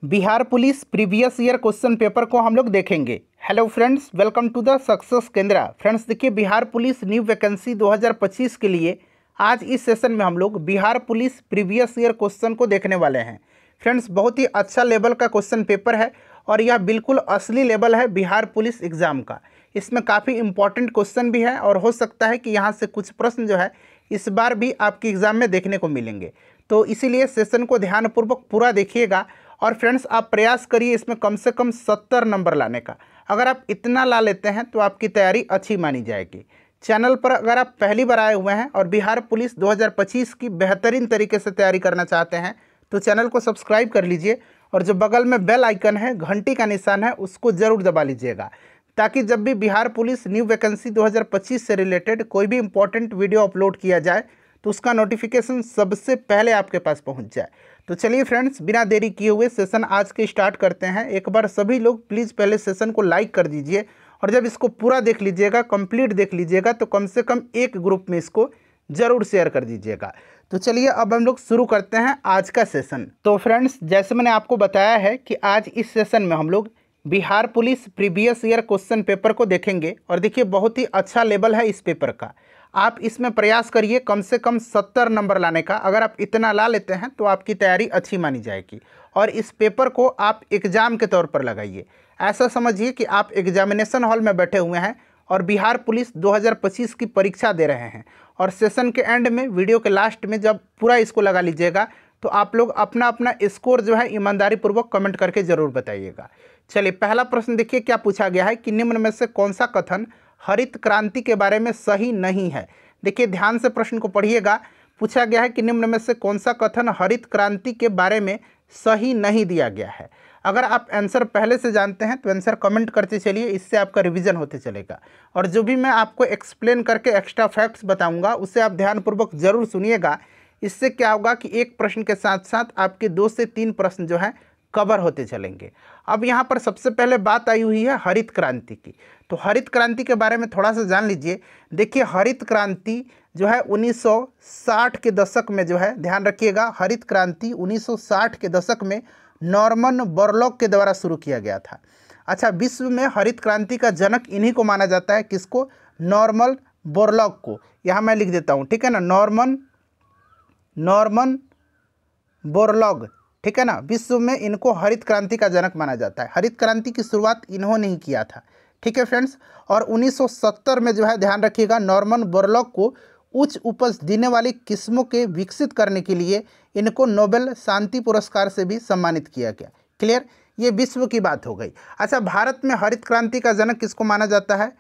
Bihar police previous year question paper को हम लोग देखेंगे। Hello friends, welcome to the success Kendra. Friends देखिए, बिहार पुलिस न्यू वैकेंसी 2025 के लिए आज इस सेशन में हम लोग Bihar police previous year question को देखने वाले हैं। फ्रेंड्स बहुत ही अच्छा लेवल का क्वेश्चन पेपर है और यह बिल्कुल असली लेवल है बिहार पुलिस एग्ज़ाम का। इसमें काफ़ी इंपॉर्टेंट क्वेश्चन भी है और हो सकता है कि यहाँ से कुछ प्रश्न जो है इस बार भी आपके एग्ज़ाम में देखने को मिलेंगे। तो इसीलिए सेशन को ध्यानपूर्वक पूरा देखिएगा और फ्रेंड्स आप प्रयास करिए इसमें कम से कम 70 नंबर लाने का। अगर आप इतना ला लेते हैं तो आपकी तैयारी अच्छी मानी जाएगी। चैनल पर अगर आप पहली बार आए हुए हैं और बिहार पुलिस 2025 की बेहतरीन तरीके से तैयारी करना चाहते हैं तो चैनल को सब्सक्राइब कर लीजिए और जो बगल में बेल आइकन है, घंटी का निशान है, उसको ज़रूर दबा लीजिएगा ताकि जब भी बिहार पुलिस न्यू वैकेंसी 2025 से रिलेटेड कोई भी इंपॉर्टेंट वीडियो अपलोड किया जाए तो उसका नोटिफिकेशन सबसे पहले आपके पास पहुंच जाए। तो चलिए फ्रेंड्स, बिना देरी किए हुए सेशन आज के स्टार्ट करते हैं। एक बार सभी लोग प्लीज़ पहले सेशन को लाइक कर दीजिए और जब इसको पूरा देख लीजिएगा, कंप्लीट देख लीजिएगा तो कम से कम एक ग्रुप में इसको ज़रूर शेयर कर दीजिएगा। तो चलिए अब हम लोग शुरू करते हैं आज का सेशन। तो फ्रेंड्स जैसे मैंने आपको बताया है कि आज इस सेशन में हम लोग Bihar police previous year question paper को देखेंगे और देखिए बहुत ही अच्छा लेवल है इस पेपर का। आप इसमें प्रयास करिए कम से कम 70 नंबर लाने का। अगर आप इतना ला लेते हैं तो आपकी तैयारी अच्छी मानी जाएगी और इस पेपर को आप एग्ज़ाम के तौर पर लगाइए। ऐसा समझिए कि आप एग्जामिनेशन हॉल में बैठे हुए हैं और बिहार पुलिस 2025 की परीक्षा दे रहे हैं और सेशन के एंड में, वीडियो के लास्ट में जब पूरा इसको लगा लीजिएगा तो आप लोग अपना अपना स्कोर जो है ईमानदारी पूर्वक कमेंट करके ज़रूर बताइएगा। चलिए पहला प्रश्न देखिए क्या पूछा गया है कि निम्न में से कौन सा कथन हरित क्रांति के बारे में सही नहीं है। देखिए ध्यान से प्रश्न को पढ़िएगा। पूछा गया है कि निम्न में से कौन सा कथन हरित क्रांति के बारे में सही नहीं दिया गया है। अगर आप आंसर पहले से जानते हैं तो आंसर कमेंट करते चलिए, इससे आपका रिवीजन होते चलेगा। और जो भी मैं आपको एक्सप्लेन करके एक्स्ट्रा फैक्ट्स बताऊंगा उसे आप ध्यानपूर्वक ज़रूर सुनिएगा। इससे क्या होगा कि एक प्रश्न के साथ साथ आपके 2 से 3 प्रश्न जो हैं कवर होते चलेंगे। अब यहाँ पर सबसे पहले बात आई हुई है हरित क्रांति की। तो हरित क्रांति के बारे में थोड़ा सा जान लीजिए। देखिए हरित क्रांति जो है 1960 के दशक में जो है, ध्यान रखिएगा, हरित क्रांति 1960 के दशक में नॉर्मन बोरलॉग के द्वारा शुरू किया गया था। अच्छा, विश्व में हरित क्रांति का जनक इन्हीं को माना जाता है। किसको? नॉर्मन बोरलॉग को। यहाँ मैं लिख देता हूँ, ठीक है ना, नॉर्मन बोरलॉग, ठीक है ना। विश्व में इनको हरित क्रांति का जनक माना जाता है। हरित क्रांति की शुरुआत इन्होंने ही किया था, ठीक है फ्रेंड्स। और 1970 में जो है, ध्यान रखिएगा, नॉर्मन बोरलॉग को उच्च उपज देने वाली किस्मों के विकसित करने के लिए इनको नोबेल शांति पुरस्कार से भी सम्मानित किया गया। क्लियर? ये विश्व की बात हो गई। अच्छा, भारत में हरित क्रांति का जनक किसको माना जाता है?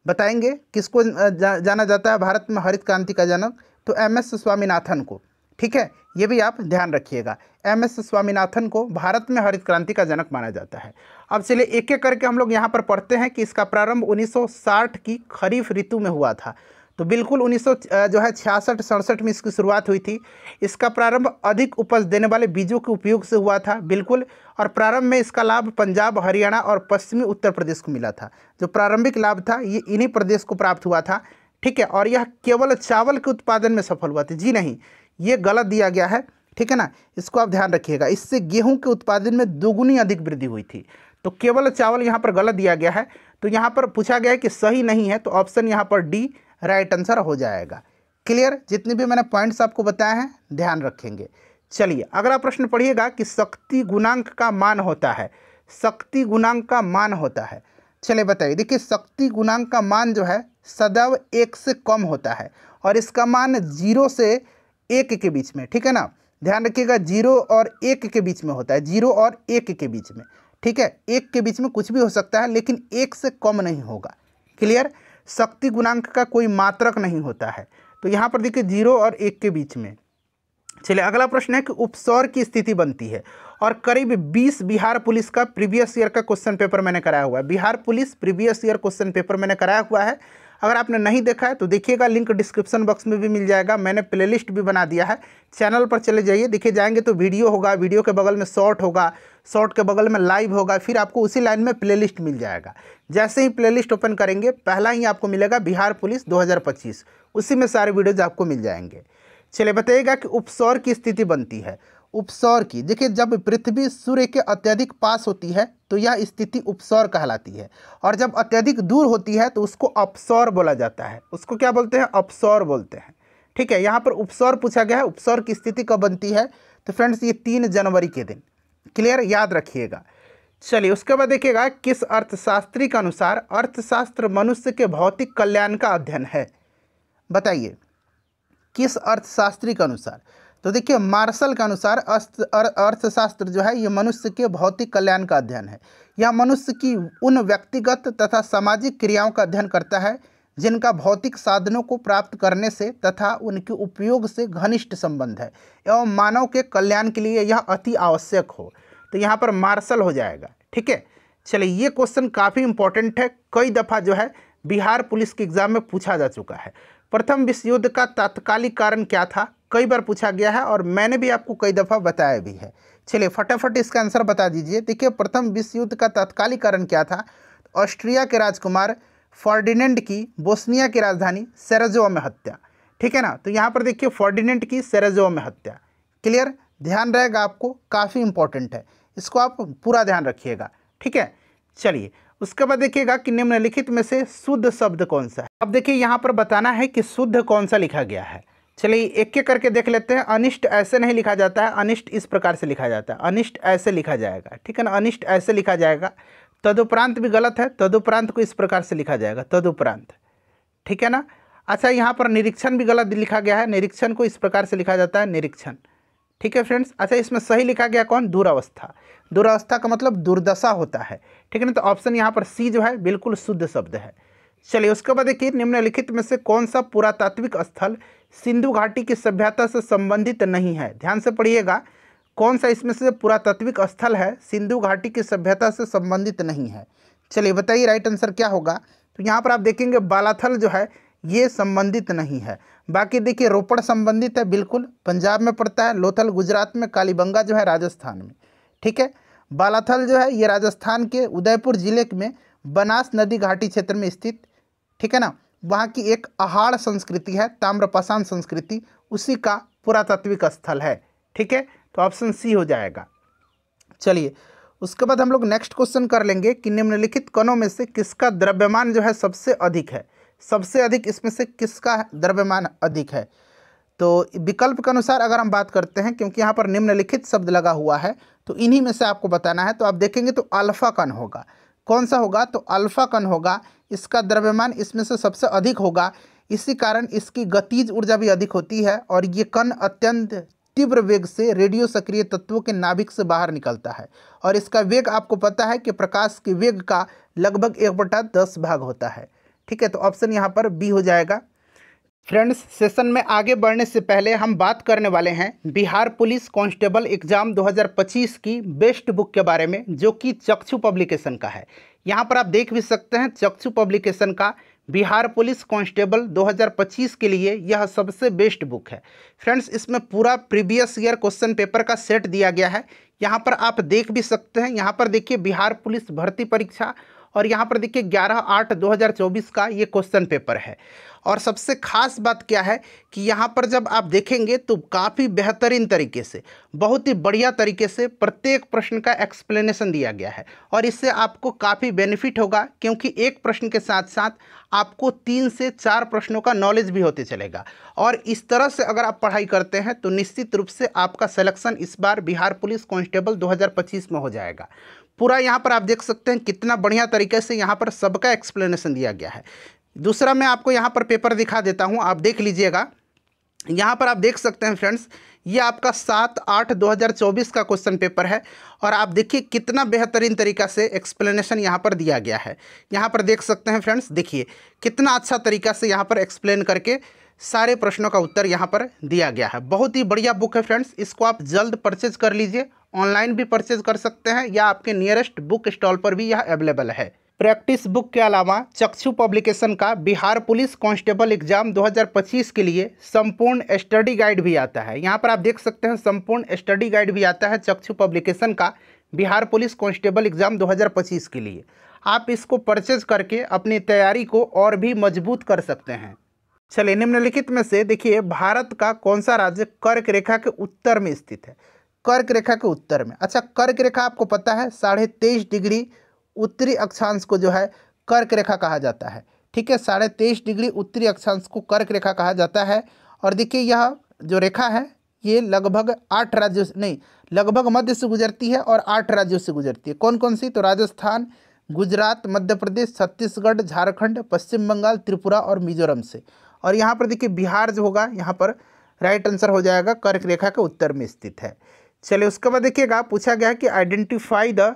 बताएंगे किसको जाना जाता है भारत में हरित क्रांति का जनक? तो MS स्वामीनाथन को, ठीक है। ये भी आप ध्यान रखिएगा, MS स्वामीनाथन को भारत में हरित क्रांति का जनक माना जाता है। अब चलिए एक एक करके हम लोग यहाँ पर पढ़ते हैं कि इसका प्रारंभ 1960 की खरीफ ऋतु में हुआ था। तो बिल्कुल 1966-67 में इसकी शुरुआत हुई थी। इसका प्रारंभ अधिक उपज देने वाले बीजों के उपयोग से हुआ था, बिल्कुल। और प्रारंभ में इसका लाभ पंजाब, हरियाणा और पश्चिमी उत्तर प्रदेश को मिला था। जो प्रारंभिक लाभ था ये इन्हीं प्रदेश को प्राप्त हुआ था, ठीक है। और यह केवल चावल के उत्पादन में सफल हुआ था। जी नहीं, ये गलत दिया गया है, ठीक है ना, इसको आप ध्यान रखिएगा। इससे गेहूं के उत्पादन में दोगुनी अधिक वृद्धि हुई थी। तो केवल चावल यहाँ पर गलत दिया गया है। तो यहाँ पर पूछा गया है कि सही नहीं है, तो ऑप्शन यहाँ पर डी राइट आंसर हो जाएगा। क्लियर? जितने भी मैंने पॉइंट्स आपको बताए हैं ध्यान रखेंगे। चलिए अगला प्रश्न पढ़िएगा कि शक्ति गुणांक का मान होता है। शक्ति गुणांक का मान होता है, चलिए बताइए। देखिए शक्ति गुणांक का मान जो है सदैव 1 से कम होता है और इसका मान 0 से 1 के बीच में, ठीक है ना। ध्यान रखिएगा 0 और 1 के बीच में होता है, 0 और 1 के बीच में, ठीक है। 1 के बीच में कुछ भी हो सकता है लेकिन 1 से कम नहीं होगा। क्लियर? शक्ति गुणांक का कोई मात्रक नहीं होता है। तो यहाँ पर देखिए 0 और 1 के बीच में। चलिए अगला प्रश्न है कि उपसौर की स्थिति बनती है और करीब 20 बिहार पुलिस का प्रीवियस ईयर का क्वेश्चन पेपर मैंने कराया हुआ है। Bihar police previous year question paper मैंने कराया हुआ है। अगर आपने नहीं देखा है तो देखिएगा, लिंक डिस्क्रिप्शन बॉक्स में भी मिल जाएगा। मैंने प्लेलिस्ट भी बना दिया है, चैनल पर चले जाइए। देखिए जाएंगे तो वीडियो होगा, वीडियो के बगल में शॉर्ट होगा, शॉर्ट के बगल में लाइव होगा, फिर आपको उसी लाइन में प्लेलिस्ट मिल जाएगा। जैसे ही प्लेलिस्ट ओपन करेंगे पहला ही आपको मिलेगा बिहार पुलिस 2025, उसी में सारे वीडियोज आपको मिल जाएंगे। चलिए बताइएगा कि उपसौर की स्थिति बनती है। उपसौर की। देखिए, जब पृथ्वी सूर्य के अत्यधिक पास होती है तो यह स्थिति उपसौर कहलाती है, और जब अत्यधिक दूर होती है तो उसको अपसौर बोला जाता है। उसको क्या बोलते हैं? अपसौर बोलते हैं। ठीक है, यहाँ पर उपसौर पूछा गया है। उपसौर की स्थिति कब बनती है? तो फ्रेंड्स ये 3 जनवरी के दिन। क्लियर, याद रखिएगा। चलिए, उसके बाद देखिएगा, किस अर्थशास्त्री के अनुसार अर्थशास्त्र मनुष्य के भौतिक कल्याण का अध्ययन है? बताइए, किस अर्थशास्त्री के अनुसार? तो देखिए, मार्शल के अनुसार अर्थशास्त्र जो है ये मनुष्य के भौतिक कल्याण का अध्ययन है। यह मनुष्य की उन व्यक्तिगत तथा सामाजिक क्रियाओं का अध्ययन करता है जिनका भौतिक साधनों को प्राप्त करने से तथा उनके उपयोग से घनिष्ठ संबंध है एवं मानव के कल्याण के लिए यह अति आवश्यक हो। तो यहाँ पर मार्शल हो जाएगा। ठीक है, चलिए, ये क्वेश्चन काफ़ी इंपॉर्टेंट है, कई दफ़ा जो है बिहार पुलिस के एग्जाम में पूछा जा चुका है। प्रथम विश्व युद्ध का तात्कालिक कारण क्या था? कई बार पूछा गया है और मैंने भी आपको कई दफ़ा बताया भी है। चलिए, फटाफट इसका आंसर बता दीजिए। देखिए, प्रथम विश्व युद्ध का तात्कालिक कारण क्या था? ऑस्ट्रिया के राजकुमार फर्डिनेंड की बोस्निया की राजधानी सेराजेवो में हत्या। ठीक है ना, तो यहाँ पर देखिए फर्डिनेंड की सेराजेवो में हत्या। क्लियर, ध्यान रहेगा आपको, काफ़ी इंपॉर्टेंट है, इसको आप पूरा ध्यान रखिएगा। ठीक है, चलिए, उसके बाद देखिएगा कि निम्नलिखित में से शुद्ध शब्द कौन सा है। अब देखिए, यहाँ पर बताना है कि शुद्ध कौन सा लिखा गया है। चलिए, एक एक करके देख लेते हैं। अनिष्ट ऐसे नहीं लिखा जाता है, अनिष्ट इस प्रकार से लिखा जाता है, अनिष्ट ऐसे लिखा जाएगा। ठीक है ना, अनिष्ट ऐसे लिखा जाएगा। तदुपरांत भी गलत है, तदुपरांत को इस प्रकार से लिखा जाएगा, तदुपरांत। ठीक है ना। अच्छा, यहाँ पर निरीक्षण भी गलत लिखा गया है, निरीक्षण को इस प्रकार से लिखा जाता है, निरीक्षण। ठीक है फ्रेंड्स। अच्छा, इसमें सही लिखा गया कौन? दुरावस्था। दुरावस्था का मतलब दुर्दशा होता है। ठीक है ना, तो ऑप्शन यहाँ पर सी जो है बिल्कुल शुद्ध शब्द है। चलिए, उसके बाद देखिए, निम्नलिखित में से कौन सा पुरातात्विक स्थल सिंधु घाटी की सभ्यता से संबंधित नहीं है? ध्यान से पढ़िएगा, कौन सा इसमें से पुरातात्विक स्थल है सिंधु घाटी की सभ्यता से संबंधित नहीं है? चलिए बताइए, राइट आंसर क्या होगा? तो यहाँ पर आप देखेंगे बालाथल जो है ये संबंधित नहीं है। बाकी देखिए, रोपड़ संबंधित है, बिल्कुल पंजाब में पड़ता है, लोथल गुजरात में, कालीबंगा जो है राजस्थान में। ठीक है, बालाथल जो है ये राजस्थान के उदयपुर जिले में बनास नदी घाटी क्षेत्र में स्थित, ठीक है ना, वहाँ की एक अहाड़ संस्कृति है, ताम्रपाषाण संस्कृति, उसी का पुरातात्विक स्थल है। ठीक है, तो ऑप्शन सी हो जाएगा। चलिए, उसके बाद हम लोग नेक्स्ट क्वेश्चन कर लेंगे कि निम्नलिखित कणों में से किसका द्रव्यमान जो है सबसे अधिक है? सबसे अधिक इसमें से किसका द्रव्यमान अधिक है? तो विकल्प के अनुसार अगर हम बात करते हैं, क्योंकि यहाँ पर निम्नलिखित शब्द लगा हुआ है तो इन्हीं में से आपको बताना है। तो आप देखेंगे तो अल्फा कण होगा। कौन सा होगा? तो अल्फा कण होगा, इसका द्रव्यमान इसमें से सबसे अधिक होगा। इसी कारण इसकी गतिज ऊर्जा भी अधिक होती है और ये कण अत्यंत तीव्र वेग से रेडियो सक्रिय तत्वों के नाभिक से बाहर निकलता है और इसका वेग आपको पता है कि प्रकाश के वेग का लगभग 1/10 भाग होता है। ठीक है, तो ऑप्शन यहाँ पर बी हो जाएगा। फ्रेंड्स, सेशन में आगे बढ़ने से पहले हम बात करने वाले हैं बिहार पुलिस कांस्टेबल एग्जाम 2025 की बेस्ट बुक के बारे में, जो कि चक्षु पब्लिकेशन का है। यहाँ पर आप देख भी सकते हैं, चक्षु पब्लिकेशन का बिहार पुलिस कांस्टेबल 2025 के लिए यह सबसे बेस्ट बुक है। फ्रेंड्स, इसमें पूरा प्रीवियस ईयर क्वेश्चन पेपर का सेट दिया गया है। यहाँ पर आप देख भी सकते हैं, यहाँ पर देखिए बिहार पुलिस भर्ती परीक्षा, और यहाँ पर देखिए 11/8/2024 का ये क्वेश्चन पेपर है। और सबसे खास बात क्या है कि यहाँ पर जब आप देखेंगे तो काफ़ी बेहतरीन तरीके से, बहुत ही बढ़िया तरीके से प्रत्येक प्रश्न का एक्सप्लेनेशन दिया गया है और इससे आपको काफ़ी बेनिफिट होगा, क्योंकि एक प्रश्न के साथ साथ आपको 3 से 4 प्रश्नों का नॉलेज भी होते चलेगा। और इस तरह से अगर आप पढ़ाई करते हैं तो निश्चित रूप से आपका सिलेक्शन इस बार बिहार पुलिस कांस्टेबल 2025 में हो जाएगा। पूरा यहाँ पर आप देख सकते हैं कितना बढ़िया तरीके से यहाँ पर सबका एक्सप्लेनेशन दिया गया है। दूसरा, मैं आपको यहाँ पर पेपर दिखा देता हूँ, आप देख लीजिएगा। यहाँ पर आप देख सकते हैं फ्रेंड्स, ये आपका 7/8/2024 का क्वेश्चन पेपर है और आप देखिए कितना बेहतरीन तरीका से एक्सप्लेनेशन यहाँ पर दिया गया है। यहाँ पर देख सकते हैं फ्रेंड्स, देखिए कितना अच्छा तरीका से यहाँ पर एक्सप्लेन करके सारे प्रश्नों का उत्तर यहाँ पर दिया गया है। बहुत ही बढ़िया बुक है फ्रेंड्स, इसको आप जल्द परचेज कर लीजिए। ऑनलाइन भी परचेज कर सकते हैं या आपके नियरेस्ट बुक स्टॉल पर भी यह अवेलेबल है। प्रैक्टिस बुक के अलावा चक्षु पब्लिकेशन का बिहार पुलिस कांस्टेबल एग्जाम 2025 के लिए संपूर्ण स्टडी गाइड भी आता है। यहाँ पर आप देख सकते हैं संपूर्ण स्टडी गाइड भी आता है चक्षु पब्लिकेशन का बिहार पुलिस कांस्टेबल एग्जाम 2025 के लिए। आप इसको परचेज करके अपनी तैयारी को और भी मजबूत कर सकते हैं। चलिए, निम्नलिखित में से देखिए भारत का कौन सा राज्य कर्क रेखा के उत्तर में स्थित है? कर्क रेखा के उत्तर में। अच्छा, कर्क रेखा आपको पता है 23.5 डिग्री उत्तरी अक्षांश को जो है कर्क रेखा कहा जाता है। ठीक है, 23.5 डिग्री उत्तरी अक्षांश को कर्क रेखा कहा जाता है। और देखिए यह जो रेखा है ये लगभग 8 राज्यों से नहीं, लगभग मध्य से गुजरती है और 8 राज्यों से गुजरती है। कौन कौन सी? तो राजस्थान, गुजरात, मध्य प्रदेश, छत्तीसगढ़, झारखंड, पश्चिम बंगाल, त्रिपुरा और मिजोरम से। और यहाँ पर देखिए बिहार जो होगा यहाँ पर राइट आंसर हो जाएगा, कर्क रेखा के उत्तर में स्थित है। चलिए उसके बाद देखिएगा पूछा गया कि identify the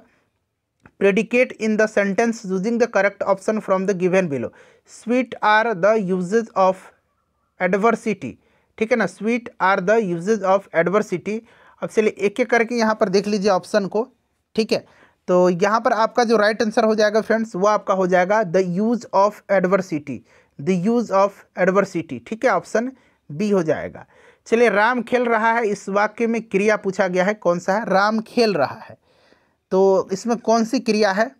predicate in the sentence using the correct option from the given below. Sweet are the uses of adversity. ठीक है ना, sweet are the uses of adversity. अब चलिए एक एक करके यहाँ पर देख लीजिए ऑप्शन को। ठीक है, तो यहाँ पर आपका जो राइट आंसर हो जाएगा फ्रेंड्स वो आपका हो जाएगा the use of adversity, the use of adversity. ठीक है, ऑप्शन बी हो जाएगा। चलिए राम खेल रहा है, इस वाक्य में क्रिया पूछा गया है, कौन सा है? राम खेल रहा है, तो इसमें कौन सी क्रिया है?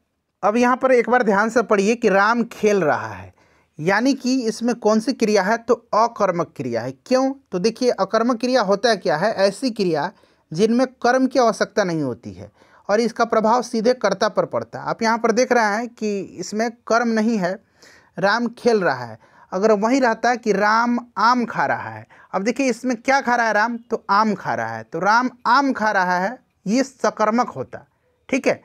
अब यहाँ पर एक बार ध्यान से पढ़िए कि राम खेल रहा है, यानी कि इसमें कौन सी क्रिया है? तो अकर्मक क्रिया है। क्यों? तो देखिए अकर्मक क्रिया होता है क्या है? ऐसी क्रिया जिनमें कर्म की आवश्यकता नहीं होती है और इसका प्रभाव सीधे कर्ता पर पड़ता है। आप यहाँ पर देख रहे हैं कि इसमें कर्म नहीं है, राम खेल रहा है। अगर वही रहता है कि राम आम खा रहा है, अब देखिए इसमें क्या खा रहा है राम? तो आम खा रहा है, तो राम आम खा रहा है, ये सकर्मक होता। ठीक है,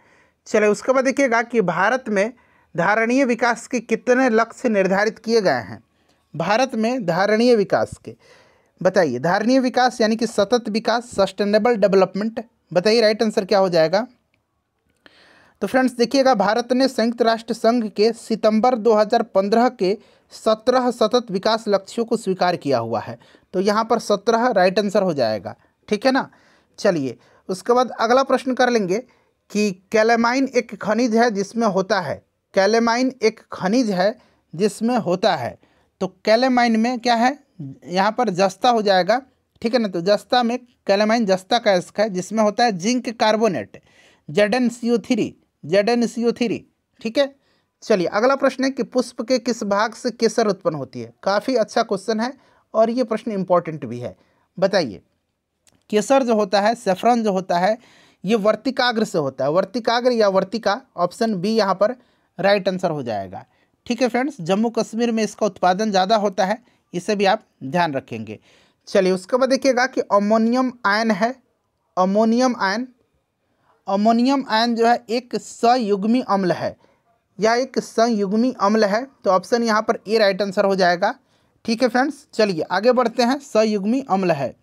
चलिए उसके बाद देखिएगा कि भारत में धारणीय विकास के कितने लक्ष्य निर्धारित किए गए हैं? भारत में धारणीय विकास के बताइए। धारणीय विकास यानी कि सतत विकास, सस्टेनेबल डेवलपमेंट। बताइए राइट आंसर क्या हो जाएगा? तो फ्रेंड्स देखिएगा भारत ने संयुक्त राष्ट्र संघ के सितंबर 2015 के 17 सतत विकास लक्ष्यों को स्वीकार किया हुआ है, तो यहाँ पर 17 राइट आंसर हो जाएगा। ठीक है ना। चलिए उसके बाद अगला प्रश्न कर लेंगे कि कैलेमाइन एक खनिज है जिसमें होता है, कैलेमाइन एक खनिज है जिसमें होता है, तो कैलेमाइन में क्या है? यहाँ पर जस्ता हो जाएगा। ठीक है ना, तो जस्ता में कैलेमाइन जस्ता का एस्क है जिसमें होता है जिंक कार्बोनेट, ZnCO3, ZnCO3। ठीक है, चलिए अगला प्रश्न है कि पुष्प के किस भाग से केसर उत्पन्न होती है? काफ़ी अच्छा क्वेश्चन है और ये प्रश्न इंपॉर्टेंट भी है। बताइए केसर जो होता है, सेफ्रॉन जो होता है, ये वर्तिकाग्र से होता है, वर्तिकाग्र या वर्तिका, ऑप्शन बी यहाँ पर राइट आंसर हो जाएगा। ठीक है फ्रेंड्स, जम्मू कश्मीर में इसका उत्पादन ज़्यादा होता है, इसे भी आप ध्यान रखेंगे। चलिए उसके बाद देखिएगा कि अमोनियम आयन है, अमोनियम आयन, अमोनियम आयन जो है एक संयुग्मी अम्ल है या एक संयुग्मी अम्ल है, तो ऑप्शन यहाँ पर ए राइट आंसर हो जाएगा। ठीक है फ्रेंड्स, चलिए आगे बढ़ते हैं। संयुग्मी अम्ल है,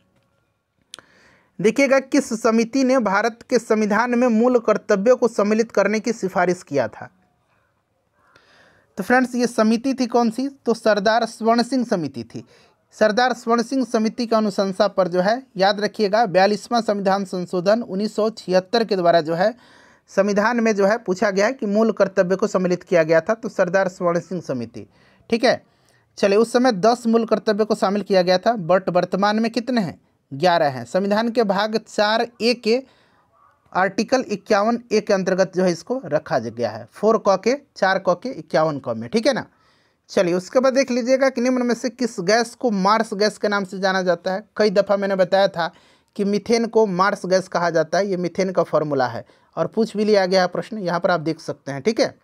देखिएगा किस समिति ने भारत के संविधान में मूल कर्तव्यों को सम्मिलित करने की सिफारिश किया था? तो फ्रेंड्स ये समिति थी कौन सी? तो सरदार स्वर्ण सिंह समिति थी। सरदार स्वर्ण सिंह समिति की अनुशंसा पर जो है याद रखिएगा 42वां संविधान संशोधन 1976 के द्वारा जो है संविधान में जो है पूछा गया है कि मूल कर्तव्य को सम्मिलित किया गया था, तो सरदार स्वर्ण सिंह समिति। ठीक है, चलिए उस समय 10 मूल कर्तव्य को शामिल किया गया था, बट वर्तमान में कितने हैं? 11 हैं। संविधान के भाग 4A के आर्टिकल 51A के अंतर्गत जो है इसको रखा गया है, 4 क के 4 क के 51 क में। ठीक है ना। चलिए उसके बाद देख लीजिएगा कि निम्न में से किस गैस को मार्स गैस के नाम से जाना जाता है? कई दफ़ा मैंने बताया था कि मीथेन को मार्स गैस कहा जाता है, ये मीथेन का फॉर्मूला है और पूछ भी लिया गया है प्रश्न, यहाँ पर आप देख सकते हैं। ठीक है,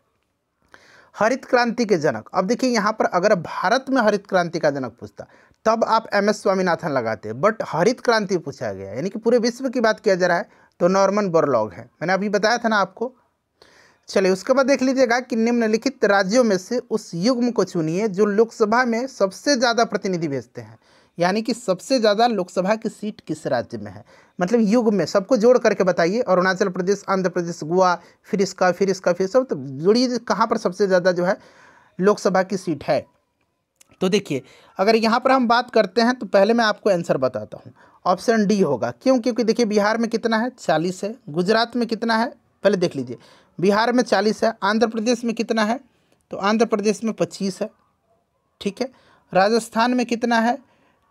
हरित क्रांति के जनक, अब देखिए यहाँ पर अगर भारत में हरित क्रांति का जनक पूछता तब आप MS स्वामीनाथन लगाते, बट हरित क्रांति पूछा गया यानी कि पूरे विश्व की बात किया जा रहा है, तो नॉर्मन बोरलॉग है, मैंने अभी बताया था ना आपको। चलिए उसके बाद देख लीजिएगा कि निम्नलिखित राज्यों में से उस युग्म को चुनिए जो लोकसभा में सबसे ज़्यादा प्रतिनिधि भेजते हैं, यानी कि सबसे ज़्यादा लोकसभा की सीट किस राज्य में है, मतलब युग में सबको जोड़ करके बताइए। अरुणाचल प्रदेश, आंध्र प्रदेश, गोवा, फिर सब, तो जोड़िए कहाँ पर सबसे ज़्यादा जो है लोकसभा की सीट है। तो देखिए अगर यहाँ पर हम बात करते हैं तो पहले मैं आपको आंसर बताता हूँ, ऑप्शन डी होगा। क्यों? क्योंकि देखिए बिहार में कितना है? 40 है। गुजरात में कितना है? पहले देख लीजिए, बिहार में 40 है। आंध्र प्रदेश में कितना है? तो आंध्र प्रदेश में 25 है। ठीक है, राजस्थान में कितना है?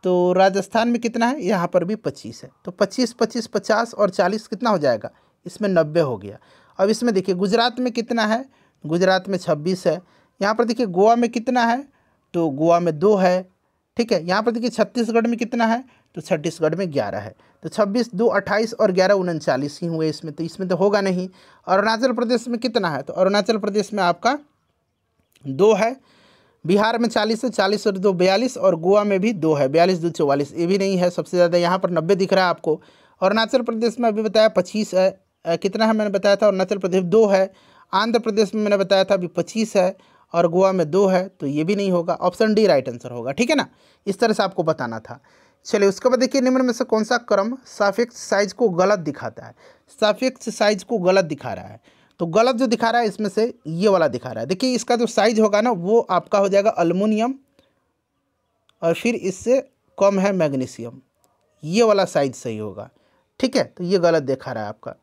तो राजस्थान में कितना है? यहाँ पर भी 25 है। तो 25, 25, 50 और 40 कितना हो जाएगा? इसमें 90 हो गया। अब इसमें देखिए गुजरात में कितना है? गुजरात में 26 है। यहाँ पर देखिए गोवा में कितना है? तो गोवा में 2 है। ठीक है, यहाँ पर देखिए छत्तीसगढ़ में कितना है? तो छत्तीसगढ़ में 11 है। तो 26, 2, 28 और 11, 39 ही हुए इसमें, तो इसमें तो होगा नहीं। अरुणाचल प्रदेश में कितना है? तो अरुणाचल प्रदेश में आपका 2 है। बिहार में 40 है, 40 और 2 42, और गोवा में भी 2 है, 42, 2, 44, ये भी नहीं है। सबसे ज़्यादा यहाँ पर 90 दिख रहा है आपको। अरुणाचल प्रदेश में अभी बताया 25 है। कितना है मैंने बताया था? अरुणाचल प्रदेश 2 है। आंध्र प्रदेश में मैंने बताया था अभी 25 है, और गोवा में 2 है, तो ये भी नहीं होगा। ऑप्शन डी राइट आंसर होगा, ठीक है ना। इस तरह से आपको बताना था। चलिए उसके बाद देखिए, निम्न में से कौन सा क्रम सापेक्ष साइज को गलत दिखाता है? सापेक्ष साइज को गलत दिखा रहा है, तो गलत जो दिखा रहा है इसमें से ये वाला दिखा रहा है। देखिए इसका जो साइज होगा ना, वो आपका हो जाएगा अल्युमिनियम, और फिर इससे कम है मैग्नीशियम, ये वाला साइज सही होगा, ठीक है। तो ये गलत दिखा रहा है आपका।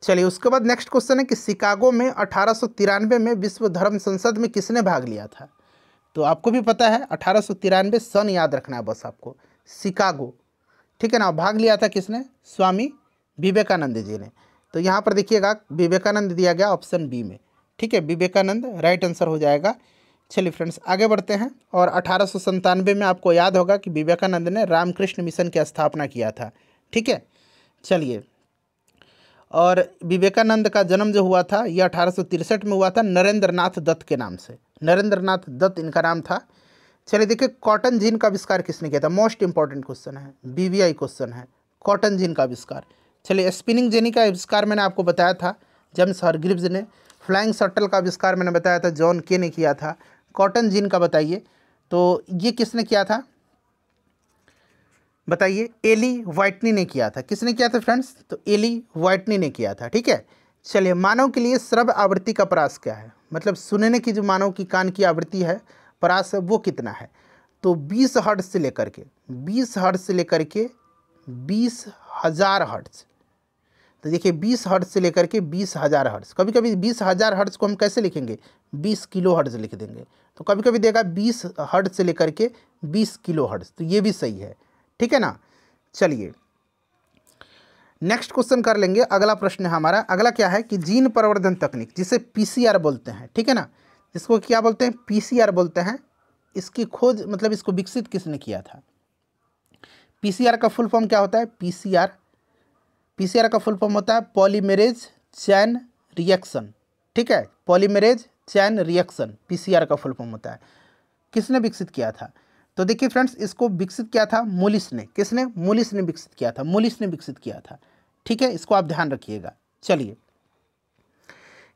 चलिए उसके बाद नेक्स्ट क्वेश्चन है कि शिकागो में 1893 में विश्व धर्म संसद में किसने भाग लिया था? तो आपको भी पता है 1893 सन याद रखना है बस आपको। शिकागो, ठीक है ना। भाग लिया था किसने? स्वामी विवेकानंद जी ने। तो यहाँ पर देखिएगा विवेकानंद दिया गया ऑप्शन बी में, ठीक है। विवेकानंद राइट आंसर हो जाएगा। चलिए फ्रेंड्स आगे बढ़ते हैं। और 1897 में आपको याद होगा कि विवेकानंद ने रामकृष्ण मिशन की स्थापना किया था, ठीक है। चलिए, और विवेकानंद का जन्म जो हुआ था ये 1863 में हुआ था, नरेंद्र नाथ दत्त के नाम से। नरेंद्र नाथ दत्त इनका नाम था। चलिए देखिए, कॉटन जीन का आविष्कार किसने किया था? मोस्ट इंपॉर्टेंट क्वेश्चन है, बीवीआई क्वेश्चन है। कॉटन जीन का आविष्कार। चलिए स्पिनिंग जेनी का आविष्कार मैंने आपको बताया था, जेम्स हरग्रीव्स ने। फ्लाइंग शटल का आविष्कार मैंने बताया था, जॉन के ने किया था। कॉटन जीन का बताइए, तो ये किसने किया था? बताइए। एली व्हाइटनी ने किया था। किसने किया था फ्रेंड्स? तो एली व्हाइटनी ने किया था, ठीक है। चलिए, मानव के लिए श्रव्य आवृत्ति का परास क्या है? मतलब सुनने की जो मानव की कान की आवृत्ति है, परास है, वो कितना है? तो 20 हर्ट्ज से लेकर के 20,000 हर्ट्ज। तो देखिए 20 हर्ट्ज से लेकर के 20,000 हर्ट्ज। कभी कभी 20,000 हर्ट्ज को हम कैसे लिखेंगे? 20 किलो हर्ट्ज लिख देंगे। तो कभी कभी देगा 20 हर्ट्ज से लेकर के 20 किलो हर्ट्ज, तो ये भी सही है, ठीक है ना। चलिए नेक्स्ट क्वेश्चन कर लेंगे। अगला प्रश्न है हमारा। अगला क्या है कि जीन प्रवर्धन तकनीक, जिसे पीसीआर बोलते हैं, ठीक है ना। इसको क्या बोलते हैं? पीसीआर बोलते हैं। इसकी खोज मतलब इसको विकसित किसने किया था? पीसीआर का फुल फॉर्म क्या होता है? पीसीआर का फुल फॉर्म होता है पॉलीमेरेज चैन रिएक्शन, ठीक है। पॉलीमेरेज चैन रिएक्शन पीसीआर का फुल फॉर्म होता है। किसने विकसित किया था? तो देखिए फ्रेंड्स, इसको विकसित किया था मूलिस ने। किसने? मूलिस ने विकसित किया था। मूलिस ने विकसित किया था, ठीक है। इसको आप ध्यान रखिएगा। चलिए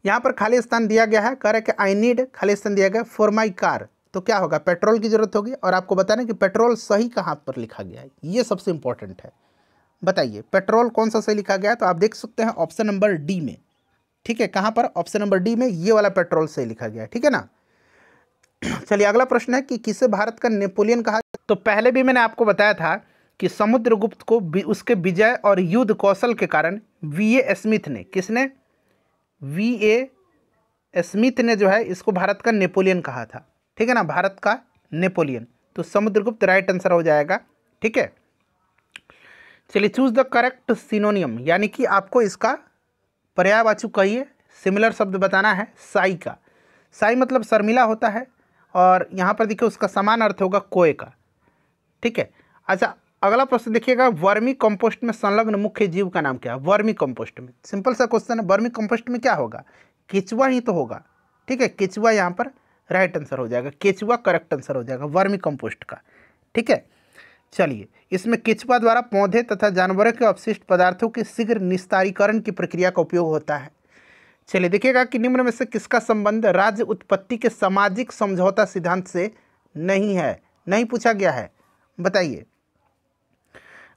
यहाँ पर खाली स्थान दिया गया है, कह रहा है कि आई नीड, खाली स्थान दिया गया फॉर माई कार। तो क्या होगा? पेट्रोल की जरूरत होगी। और आपको बताना कि पेट्रोल सही कहाँ पर लिखा गया है, ये सबसे इंपॉर्टेंट है। बताइए पेट्रोल कौन सा सही लिखा गया है? तो आप देख सकते हैं ऑप्शन नंबर डी में, ठीक है। कहाँ पर? ऑप्शन नंबर डी में ये वाला पेट्रोल सही लिखा गया है, ठीक है ना। चलिए अगला प्रश्न है कि किसे भारत का नेपोलियन कहा? तो पहले भी मैंने आपको बताया था कि समुद्रगुप्त को उसके विजय और युद्ध कौशल के कारण वीए स्मिथ ने, किसने? वीए स्मिथ ने जो है इसको भारत का नेपोलियन कहा था, ठीक है ना। भारत का नेपोलियन, तो समुद्रगुप्त राइट आंसर हो जाएगा, ठीक है। चलिए चूज द करेक्ट सिनोनियम, यानी कि आपको इसका पर्यायवाची कहिए सिमिलर शब्द बताना है। साई का, साई मतलब शर्मिला होता है, और यहाँ पर देखिए उसका समान अर्थ होगा कोय का, ठीक है। अच्छा अगला प्रश्न देखिएगा, वर्मी कंपोस्ट में संलग्न मुख्य जीव का नाम क्या है? वर्मी कंपोस्ट में, सिंपल सा क्वेश्चन है। वर्मी कंपोस्ट में क्या होगा? केचुआ ही तो होगा, ठीक है। केचुआ यहाँ पर राइट आंसर हो जाएगा। केचुआ करेक्ट आंसर हो जाएगा वर्मी कंपोस्ट का, ठीक है। चलिए इसमें केचुआ द्वारा पौधे तथा जानवरों के अपशिष्ट पदार्थों के शीघ्र निस्तारीकरण की प्रक्रिया का उपयोग होता है। चलिए देखिएगा कि निम्न में से किसका संबंध राज्य उत्पत्ति के सामाजिक समझौता सिद्धांत से नहीं है? नहीं पूछा गया है, बताइए।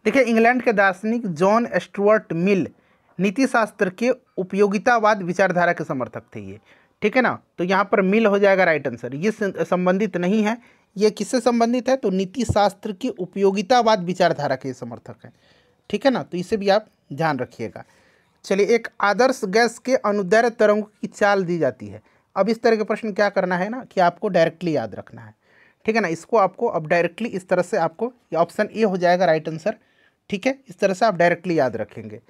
देखिए इंग्लैंड के दार्शनिक जॉन स्टुअर्ट मिल नीतिशास्त्र के उपयोगितावाद विचारधारा के समर्थक थे ये, ठीक है ना। तो यहाँ पर मिल हो जाएगा राइट आंसर। ये संबंधित नहीं है। ये किससे संबंधित है? तो नीतिशास्त्र की उपयोगितावाद विचारधारा के समर्थक है, ठीक है ना। तो इसे भी आप ध्यान रखिएगा। चलिए एक आदर्श गैस के अनुदैर्घ्य तरंगों की चाल दी जाती है। अब इस तरह के प्रश्न क्या करना है ना कि आपको डायरेक्टली याद रखना है, ठीक है ना। इसको आपको अब डायरेक्टली इस तरह से आपको ऑप्शन ए हो जाएगा राइट आंसर, ठीक है। इस तरह से आप डायरेक्टली याद रखेंगे।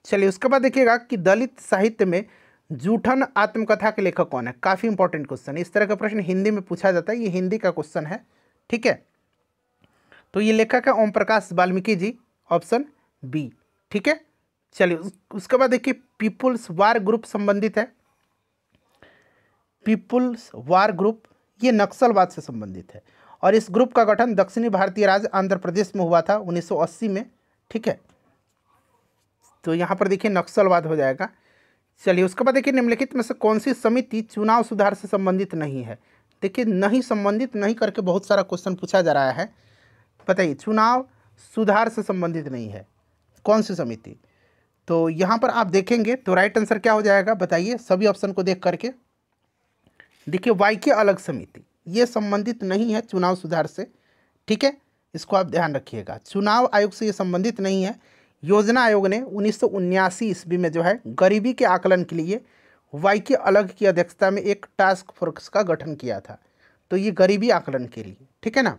चलिए उसके बाद देखिएगा कि दलित साहित्य में जूठन आत्मकथा के लेखक कौन है? काफ़ी इंपॉर्टेंट क्वेश्चन है। इस तरह का प्रश्न हिंदी में पूछा जाता है, ये हिंदी का क्वेश्चन है, ठीक है। तो ये लेखक है ओम प्रकाश वाल्मीकि जी, ऑप्शन बी। ठीक है, चलिए उसके बाद देखिए पीपुल्स वार ग्रुप संबंधित है। पीपुल्स वार ग्रुप ये नक्सलवाद से संबंधित है और इस ग्रुप का गठन दक्षिणी भारतीय राज्य आंध्र प्रदेश में हुआ था 1980 में। ठीक है, तो यहाँ पर देखिए नक्सलवाद हो जाएगा। चलिए उसके बाद देखिए निम्नलिखित में से कौन सी समिति चुनाव सुधार से संबंधित नहीं है। देखिए नहीं संबंधित नहीं करके बहुत सारा क्वेश्चन पूछा जा रहा है। बताइए चुनाव सुधार से संबंधित नहीं है कौन सी समिति। तो यहाँ पर आप देखेंगे तो राइट आंसर क्या हो जाएगा, बताइए सभी ऑप्शन को देख करके। देखिए वाई अलग समिति ये संबंधित नहीं है चुनाव सुधार से। ठीक है, इसको आप ध्यान रखिएगा, चुनाव आयोग से ये संबंधित नहीं है। योजना आयोग ने 1979 ईस्वी में जो है गरीबी के आकलन के लिए वाई अलग की अध्यक्षता में एक टास्क फोर्स का गठन किया था। तो ये गरीबी आकलन के लिए, ठीक है ना।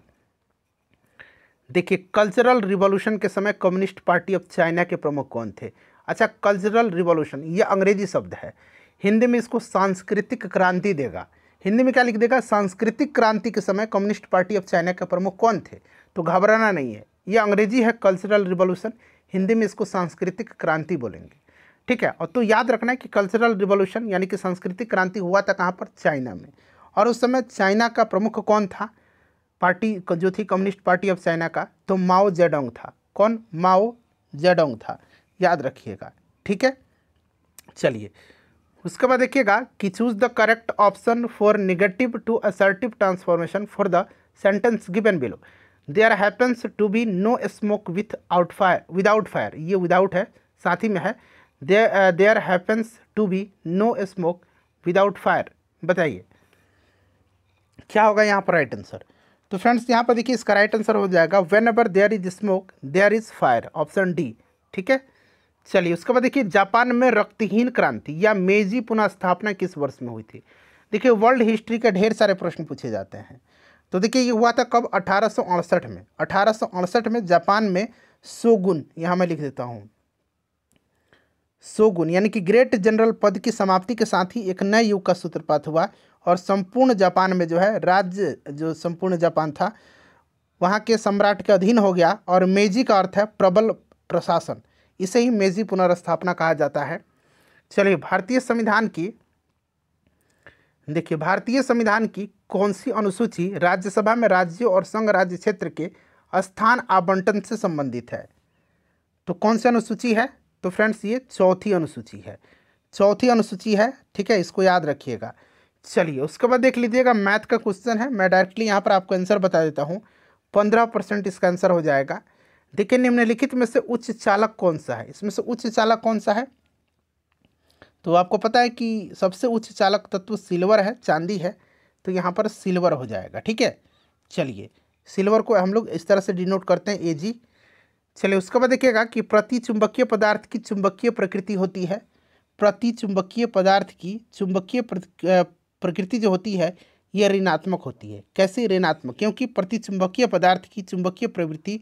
देखिए कल्चरल रिवॉल्यूशन के समय कम्युनिस्ट पार्टी ऑफ चाइना के प्रमुख कौन थे। अच्छा, कल्चरल रिवॉल्यूशन ये अंग्रेजी शब्द है, हिंदी में इसको सांस्कृतिक क्रांति देगा। हिंदी में क्या लिख देगा, सांस्कृतिक क्रांति के समय कम्युनिस्ट पार्टी ऑफ चाइना के प्रमुख कौन थे। तो घबराना नहीं है, ये अंग्रेजी है कल्चरल रिवॉल्यूशन, हिंदी में इसको सांस्कृतिक क्रांति बोलेंगे। ठीक है, और तो याद रखना है कि कल्चरल रिवॉल्यूशन यानी कि सांस्कृतिक क्रांति हुआ था कहाँ पर, चाइना में। और उस समय चाइना का प्रमुख कौन था, पार्टी जो थी कम्युनिस्ट पार्टी ऑफ चाइना का, तो माओ जेडोंग था। कौन, माओ जेडोंग था, याद रखिएगा। ठीक है, चलिए उसके बाद देखिएगा कि choose the correct option for negative to assertive transformation for the sentence given below. There happens to be no smoke without fire, ये विदाउट है साथ ही में है। There happens to be no smoke without fire, बताइए क्या होगा यहाँ पर राइट आंसर। तो फ्रेंड्स यहाँ पर देखिए इसका राइट आंसर हो जाएगा whenever there is smoke there is fire, option D. ठीक है, चलिए उसके बाद देखिए जापान में रक्तहीन क्रांति या मेजी पुनः स्थापना किस वर्ष में हुई थी। देखिए वर्ल्ड हिस्ट्री के ढेर सारे प्रश्न पूछे जाते हैं। तो देखिए ये हुआ था कब, 1868 में। 1868 में जापान में शोगुन, यहाँ मैं लिख देता हूँ शोगुन यानी कि ग्रेट जनरल पद की समाप्ति के साथ ही एक नए युग का सूत्रपात हुआ और संपूर्ण जापान में जो है राज्य, जो संपूर्ण जापान था वहाँ के सम्राट के अधीन हो गया। और मेजी का अर्थ है प्रबल प्रशासन, इसे ही मेजी पुनर्स्थापना कहा जाता है। चलिए भारतीय संविधान की, देखिए भारतीय संविधान की कौन सी अनुसूची राज्यसभा में राज्यों और संघ राज्य क्षेत्र के स्थान आवंटन से संबंधित है। तो कौन सी अनुसूची है, तो फ्रेंड्स ये चौथी अनुसूची है, चौथी अनुसूची है। ठीक है, इसको याद रखिएगा। चलिए उसके बाद देख लीजिएगा मैथ का क्वेश्चन है, मैं डायरेक्टली यहाँ पर आपको आंसर बता देता हूँ। 15% इसका आंसर हो जाएगा। देखिए निम्नलिखित में से उच्च चालक कौन सा है, इसमें से उच्च चालक कौन सा है। तो आपको पता है कि सबसे उच्च चालक तत्व सिल्वर है, चांदी है, तो यहाँ पर सिल्वर हो जाएगा। ठीक है, चलिए सिल्वर को हम लोग इस तरह से डिनोट करते हैं Ag। चलिए उसके बाद देखिएगा कि प्रति चुंबकीय पदार्थ की चुंबकीय प्रकृति होती है। प्रति चुंबकीय पदार्थ की चुंबकीय प्रकृति जो होती है यह ऋणात्मक होती है। कैसे ऋणात्मक, क्योंकि प्रति चुंबकीय पदार्थ की चुंबकीय प्रवृत्ति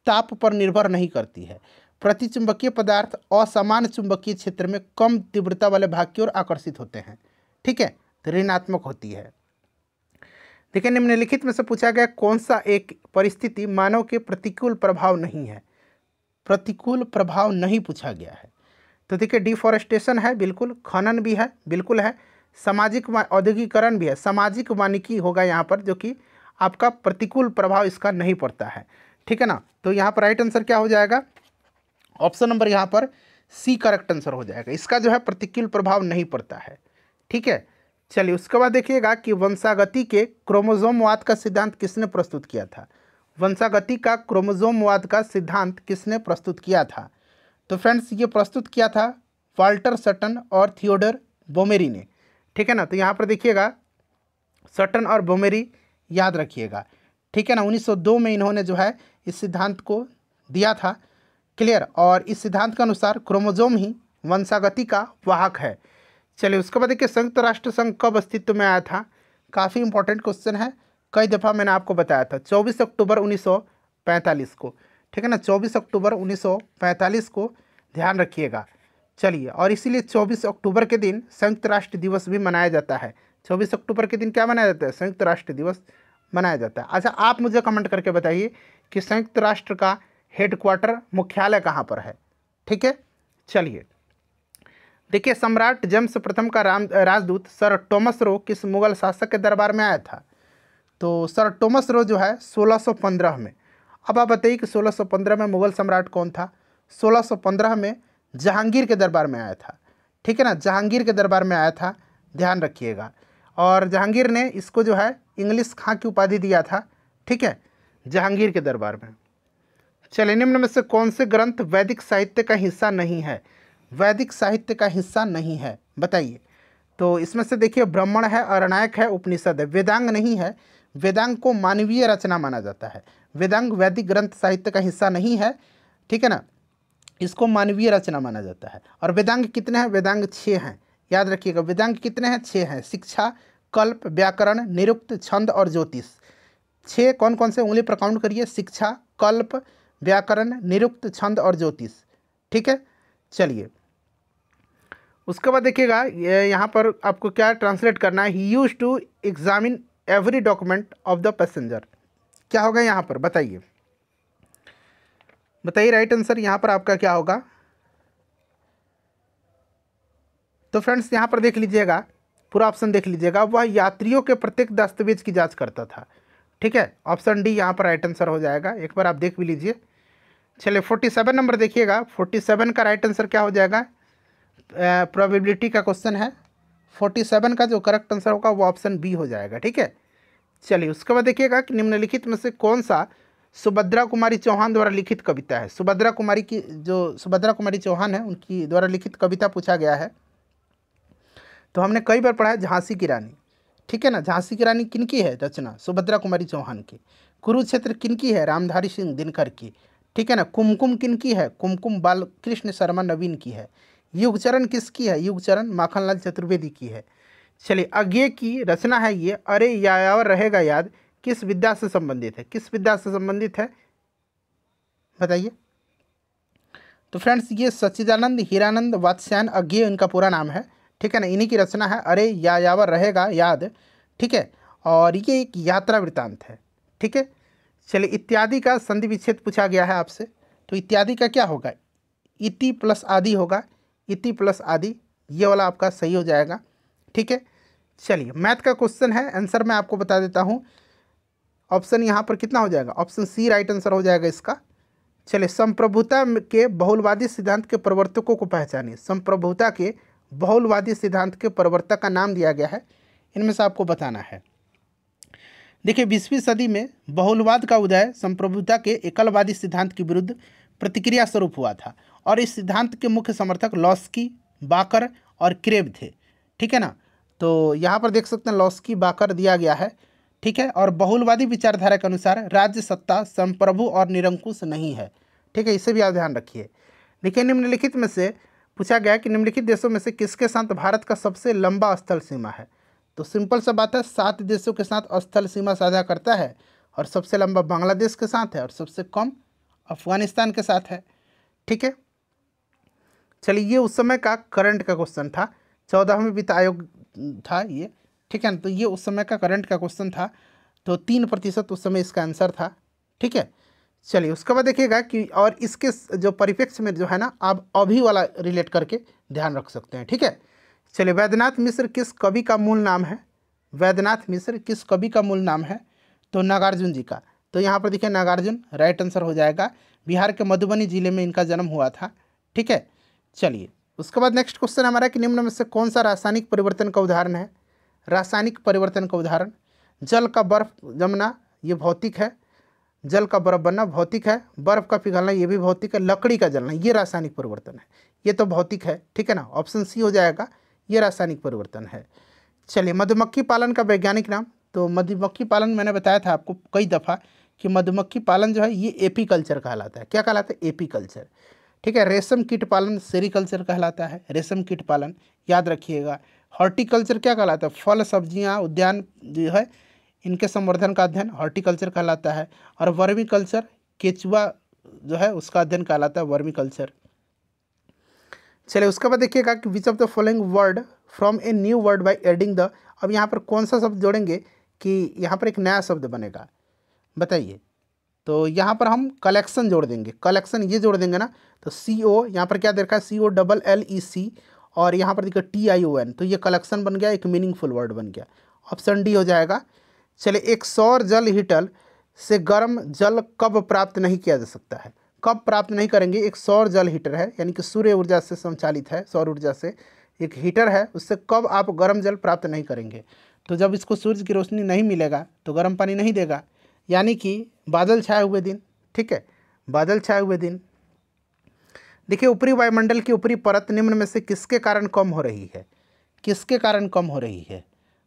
ताप पर निर्भर नहीं करती है। प्रति चुंबकीय पदार्थ असमान चुंबकीय क्षेत्र में कम तीव्रता वाले भाग की ओर आकर्षित होते हैं। ठीक है, तो ऋणात्मक होती है। देखिए निम्नलिखित में से पूछा गया कौन सा एक परिस्थिति मानव के प्रतिकूल प्रभाव नहीं है। प्रतिकूल प्रभाव नहीं पूछा गया है। तो देखिए डिफॉरेस्टेशन है, बिल्कुल, खनन भी है, बिल्कुल है, सामाजिक औद्योगिकरण भी है, सामाजिक वानिकी होगा यहाँ पर, जो कि आपका प्रतिकूल प्रभाव इसका नहीं पड़ता है। ठीक है ना, तो यहाँ पर राइट आंसर क्या हो जाएगा, ऑप्शन नंबर यहाँ पर सी करेक्ट आंसर हो जाएगा। इसका जो है प्रतिकूल प्रभाव नहीं पड़ता है। ठीक है, चलिए उसके बाद देखिएगा कि वंशागति के क्रोमोसोमवाद का सिद्धांत किसने प्रस्तुत किया था। वंशागति का क्रोमोसोमवाद का सिद्धांत किसने प्रस्तुत किया था। तो फ्रेंड्स ये प्रस्तुत किया था वाल्टर सटन और थियोडर बोमेरी ने। ठीक है ना, तो यहाँ पर देखिएगा सटन और बोमेरी याद रखिएगा। ठीक है ना, 1902 में इन्होंने जो है इस सिद्धांत को दिया था। क्लियर, और इस सिद्धांत के अनुसार क्रोमोसोम ही वंशागति का वाहक है। चलिए उसके बाद देखिए संयुक्त राष्ट्र संघ कब अस्तित्व में आया था। काफ़ी इंपॉर्टेंट क्वेश्चन है, कई दफ़ा मैंने आपको बताया था, 24 अक्टूबर 1945 को। ठीक है ना, 24 अक्टूबर 1945 को ध्यान रखिएगा। चलिए, और इसीलिए 24 अक्टूबर के दिन संयुक्त राष्ट्र दिवस भी मनाया जाता है। 24 अक्टूबर के दिन क्या मनाया जाता है, संयुक्त राष्ट्र दिवस मनाया जाता है। अच्छा, आप मुझे कमेंट करके बताइए कि संयुक्त राष्ट्र का हेडक्वार्टर मुख्यालय कहाँ पर है। ठीक है, चलिए देखिए, सम्राट जेम्स प्रथम का राजदूत सर टॉमस रो किस मुगल शासक के दरबार में आया था? तो सर टॉमस रो जो है 1615 में। अब आप बताइए कि 1615 में मुगल सम्राट कौन था? 1615 में जहांगीर के दरबार में आया था। ठीक है ना, जहांगीर के दरबार में आया था, ध्यान रखिएगा। और जहांगीर ने इसको जो है इंग्लिश खां की उपाधि दिया था। ठीक है, जहांगीर के दरबार में। चलिए, निम्न में से कौन से ग्रंथ वैदिक साहित्य का हिस्सा नहीं है? वैदिक साहित्य का हिस्सा नहीं है, बताइए। तो इसमें से देखिए, ब्राह्मण है, अरण्यक है, उपनिषद है। वेदांग नहीं है, वेदांग को मानवीय रचना माना जाता है। वेदांग वैदिक ग्रंथ साहित्य का हिस्सा नहीं है, ठीक है ना, इसको मानवीय रचना माना जाता है। और वेदांग कितने हैं? वेदांग 6 हैं, याद रखिएगा। वेदांग कितने हैं? 6 हैं। शिक्षा, कल्प, व्याकरण, निरुक्त, छंद और ज्योतिष। 6 कौन कौन से? उंगली पर काउंट करिए। शिक्षा, कल्प, व्याकरण, निरुक्त, छंद और ज्योतिष। ठीक है, चलिए उसके बाद देखिएगा, यहाँ पर आपको क्या ट्रांसलेट करना है? He used to examine every document of the passenger. क्या होगा यहाँ पर? बताइए, बताइए राइट आंसर यहाँ पर आपका क्या होगा? तो फ्रेंड्स यहाँ पर देख लीजिएगा, पूरा ऑप्शन देख लीजिएगा। वह यात्रियों के प्रत्येक दस्तावेज की जांच करता था। ठीक है, ऑप्शन डी यहाँ पर राइट आंसर हो जाएगा। एक बार आप देख भी लीजिए। चलिए 47 नंबर देखिएगा। 47 का राइट आंसर क्या हो जाएगा? प्रोबेबिलिटी का क्वेश्चन है। 47 का जो करेक्ट आंसर होगा वो ऑप्शन बी हो जाएगा। ठीक है, चलिए उसके बाद देखिएगा कि निम्नलिखित में से कौन सा सुभद्रा कुमारी चौहान द्वारा लिखित कविता है? सुभद्रा कुमारी चौहान है, उनकी द्वारा लिखित कविता पूछा गया है। तो हमने कई बार पढ़ा है झांसी की रानी। ठीक है ना, झांसी की रानी किनकी है रचना? सुभद्रा कुमारी चौहान की। कुरुक्षेत्र किनकी है? रामधारी सिंह दिनकर की। ठीक है ना, कुमकुम किनकी है? कुमकुम बालकृष्ण शर्मा नवीन की है। युगचरण किसकी है? युगचरण माखनलाल चतुर्वेदी की है। चलिए, अज्ञे की रचना है ये अरे यायावर रहेगा याद, किस विद्या से संबंधित है? किस विद्या से संबंधित है, बताइए। तो फ्रेंड्स, ये सच्चिदानंद हीरानंद वात्स्यायन अज्ञे इनका पूरा नाम है। ठीक है ना, इन्हीं की रचना है अरे यायावर रहेगा याद। ठीक है, और ये एक यात्रा वृत्तांत है। ठीक है, चलिए इत्यादि का संधि विच्छेद पूछा गया है आपसे। तो इत्यादि का क्या होगा? इति प्लस आदि होगा। इति प्लस आदि, ये वाला आपका सही हो जाएगा। ठीक है, चलिए मैथ का क्वेश्चन है, आंसर मैं आपको बता देता हूँ। ऑप्शन यहाँ पर कितना हो जाएगा? ऑप्शन सी राइट आंसर हो जाएगा इसका। चलिए, संप्रभुता के बहुलवादी सिद्धांत के प्रवर्तकों को पहचानिए। संप्रभुता के बहुलवादी सिद्धांत के प्रवर्तक का नाम दिया गया है, इनमें से आपको बताना है। देखिए, 20वीं सदी में बहुलवाद का उदय संप्रभुता के एकलवादी सिद्धांत के विरुद्ध प्रतिक्रिया स्वरूप हुआ था, और इस सिद्धांत के मुख्य समर्थक लॉस्की, बाकर और क्रेब थे। ठीक है ना, तो यहाँ पर देख सकते हैं लॉस्की, बाकर दिया गया है। ठीक है, और बहुलवादी विचारधारा के अनुसार राज्य सत्ता संप्रभु और निरंकुश नहीं है। ठीक है, इसे भी आप ध्यान रखिए। देखिए, निम्नलिखित में से पूछा गया कि निम्नलिखित देशों में से किसके साथ भारत का सबसे लंबा स्थल सीमा है? तो सिंपल सा बात है, 7 देशों के साथ स्थल सीमा साझा करता है, और सबसे लंबा बांग्लादेश के साथ है और सबसे कम अफगानिस्तान के साथ है। ठीक है, चलिए ये उस समय का करंट का क्वेश्चन था, 14वें वित्त आयोग था ये। ठीक है ना, तो ये उस समय का करंट का क्वेश्चन था, तो 3% उस समय इसका आंसर था। ठीक है, चलिए उसके बाद देखिएगा कि और इसके जो परिप्रेक्ष्य में जो है ना, आप अभी वाला रिलेट करके ध्यान रख सकते हैं। ठीक है, चलिए वैद्यनाथ मिश्र किस कवि का मूल नाम है? वैद्यनाथ मिश्र किस कवि का मूल नाम है? तो नागार्जुन जी का। तो यहाँ पर देखिए नागार्जुन राइट आंसर हो जाएगा। बिहार के मधुबनी जिले में इनका जन्म हुआ था। ठीक है, चलिए उसके बाद नेक्स्ट क्वेश्चन हमारा कि निम्न में से कौन सा रासायनिक परिवर्तन का उदाहरण है? रासायनिक परिवर्तन का उदाहरण, जल का बर्फ जमना ये भौतिक है, जल का बर्फ बनना भौतिक है, बर्फ का पिघलना ये भी भौतिक है, लकड़ी का जलना ये रासायनिक परिवर्तन है, ये तो भौतिक है। ठीक है ना, ऑप्शन सी हो जाएगा, ये रासायनिक परिवर्तन है। चलिए मधुमक्खी पालन का वैज्ञानिक नाम, तो मधुमक्खी पालन मैंने बताया था आपको कई दफ़ा कि मधुमक्खी पालन जो है ये एपीकल्चर कहलाता है। क्या कहलाता है? एपीकल्चर। ठीक है, रेशम कीट पालन सेरिकल्चर कहलाता है, रेशम कीट पालन याद रखिएगा। हॉर्टिकल्चर क्या कहलाता है? फल सब्जियां उद्यान जो है इनके संवर्धन का अध्ययन हॉर्टिकल्चर कहलाता है। और वर्मी कल्चर, केचुआ जो है उसका अध्ययन कहलाता है वर्मी कल्चर। चलिए उसके बाद देखिएगा कि which of the following word from a new word by adding the, अब यहाँ पर कौन सा शब्द जोड़ेंगे कि यहाँ पर एक नया शब्द बनेगा, बताइए। तो यहाँ पर हम कलेक्शन जोड़ देंगे, कलेक्शन ये जोड़ देंगे ना, तो CO यहाँ पर क्या दे रखा है, COLLEC, और यहाँ पर देखिए TION, तो ये कलेक्शन बन गया, एक मीनिंगफुल वर्ड बन गया। ऑप्शन डी हो जाएगा। चलिए, एक सौर जल हीटर से गर्म जल कब प्राप्त नहीं किया जा सकता है? कब प्राप्त नहीं करेंगे? एक सौर जल हीटर है, यानी कि सूर्य ऊर्जा से संचालित है, सौर ऊर्जा से एक हीटर है, उससे कब आप गर्म जल प्राप्त नहीं करेंगे? तो जब इसको सूर्य की रोशनी नहीं मिलेगा तो गर्म पानी नहीं देगा, यानी कि बादल छाए हुए दिन। ठीक है, बादल छाए हुए दिन। देखिए, ऊपरी वायुमंडल की ऊपरी परत निम्न में से किसके कारण कम हो रही है? किसके कारण कम हो रही है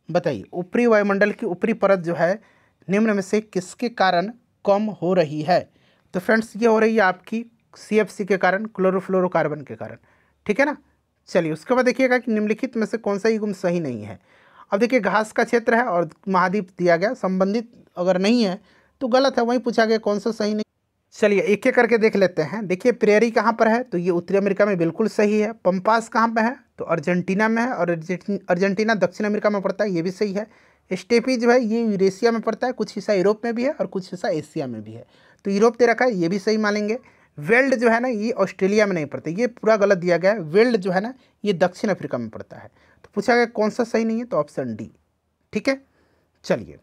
बताइए? ऊपरी वायुमंडल की ऊपरी परत जो है निम्न में से किसके कारण कम हो रही है? तो फ्रेंड्स, ये हो रही है आपकी CFC के कारण, क्लोरोफ्लोरोकार्बन के कारण। ठीक है ना। चलिए, उसके बाद देखिएगा कि निम्नलिखित में से कौन सा युग्म सही नहीं है। अब देखिए, घास का क्षेत्र है और महाद्वीप दिया गया, संबंधित अगर नहीं है तो गलत है, वहीं पूछा गया कौन सा सही नहीं। चलिए, एक एक करके देख लेते हैं। देखिए, प्रेरी कहाँ पर है? तो ये उत्तरी अमेरिका में बिल्कुल सही है। पंपास कहाँ पर है? तो अर्जेंटीना में है, और अर्जेंटीना दक्षिण अमेरिका में पड़ता है, ये भी सही है। स्टेपी जो है ये यूरेशिया में पड़ता है, कुछ हिस्सा यूरोप में भी है और कुछ हिस्सा एशिया में भी है, तो यूरोप दे रखा है, ये भी सही मानेंगे। वेल्ड जो है ना, ये ऑस्ट्रेलिया में नहीं पड़ता, ये पूरा गलत दिया गया है। वेल्ड जो है ना, ये दक्षिण अफ्रीका में पड़ता है। तो पूछा गया कौन सा सही नहीं है, तो ऑप्शन डी। ठीक है। चलिए,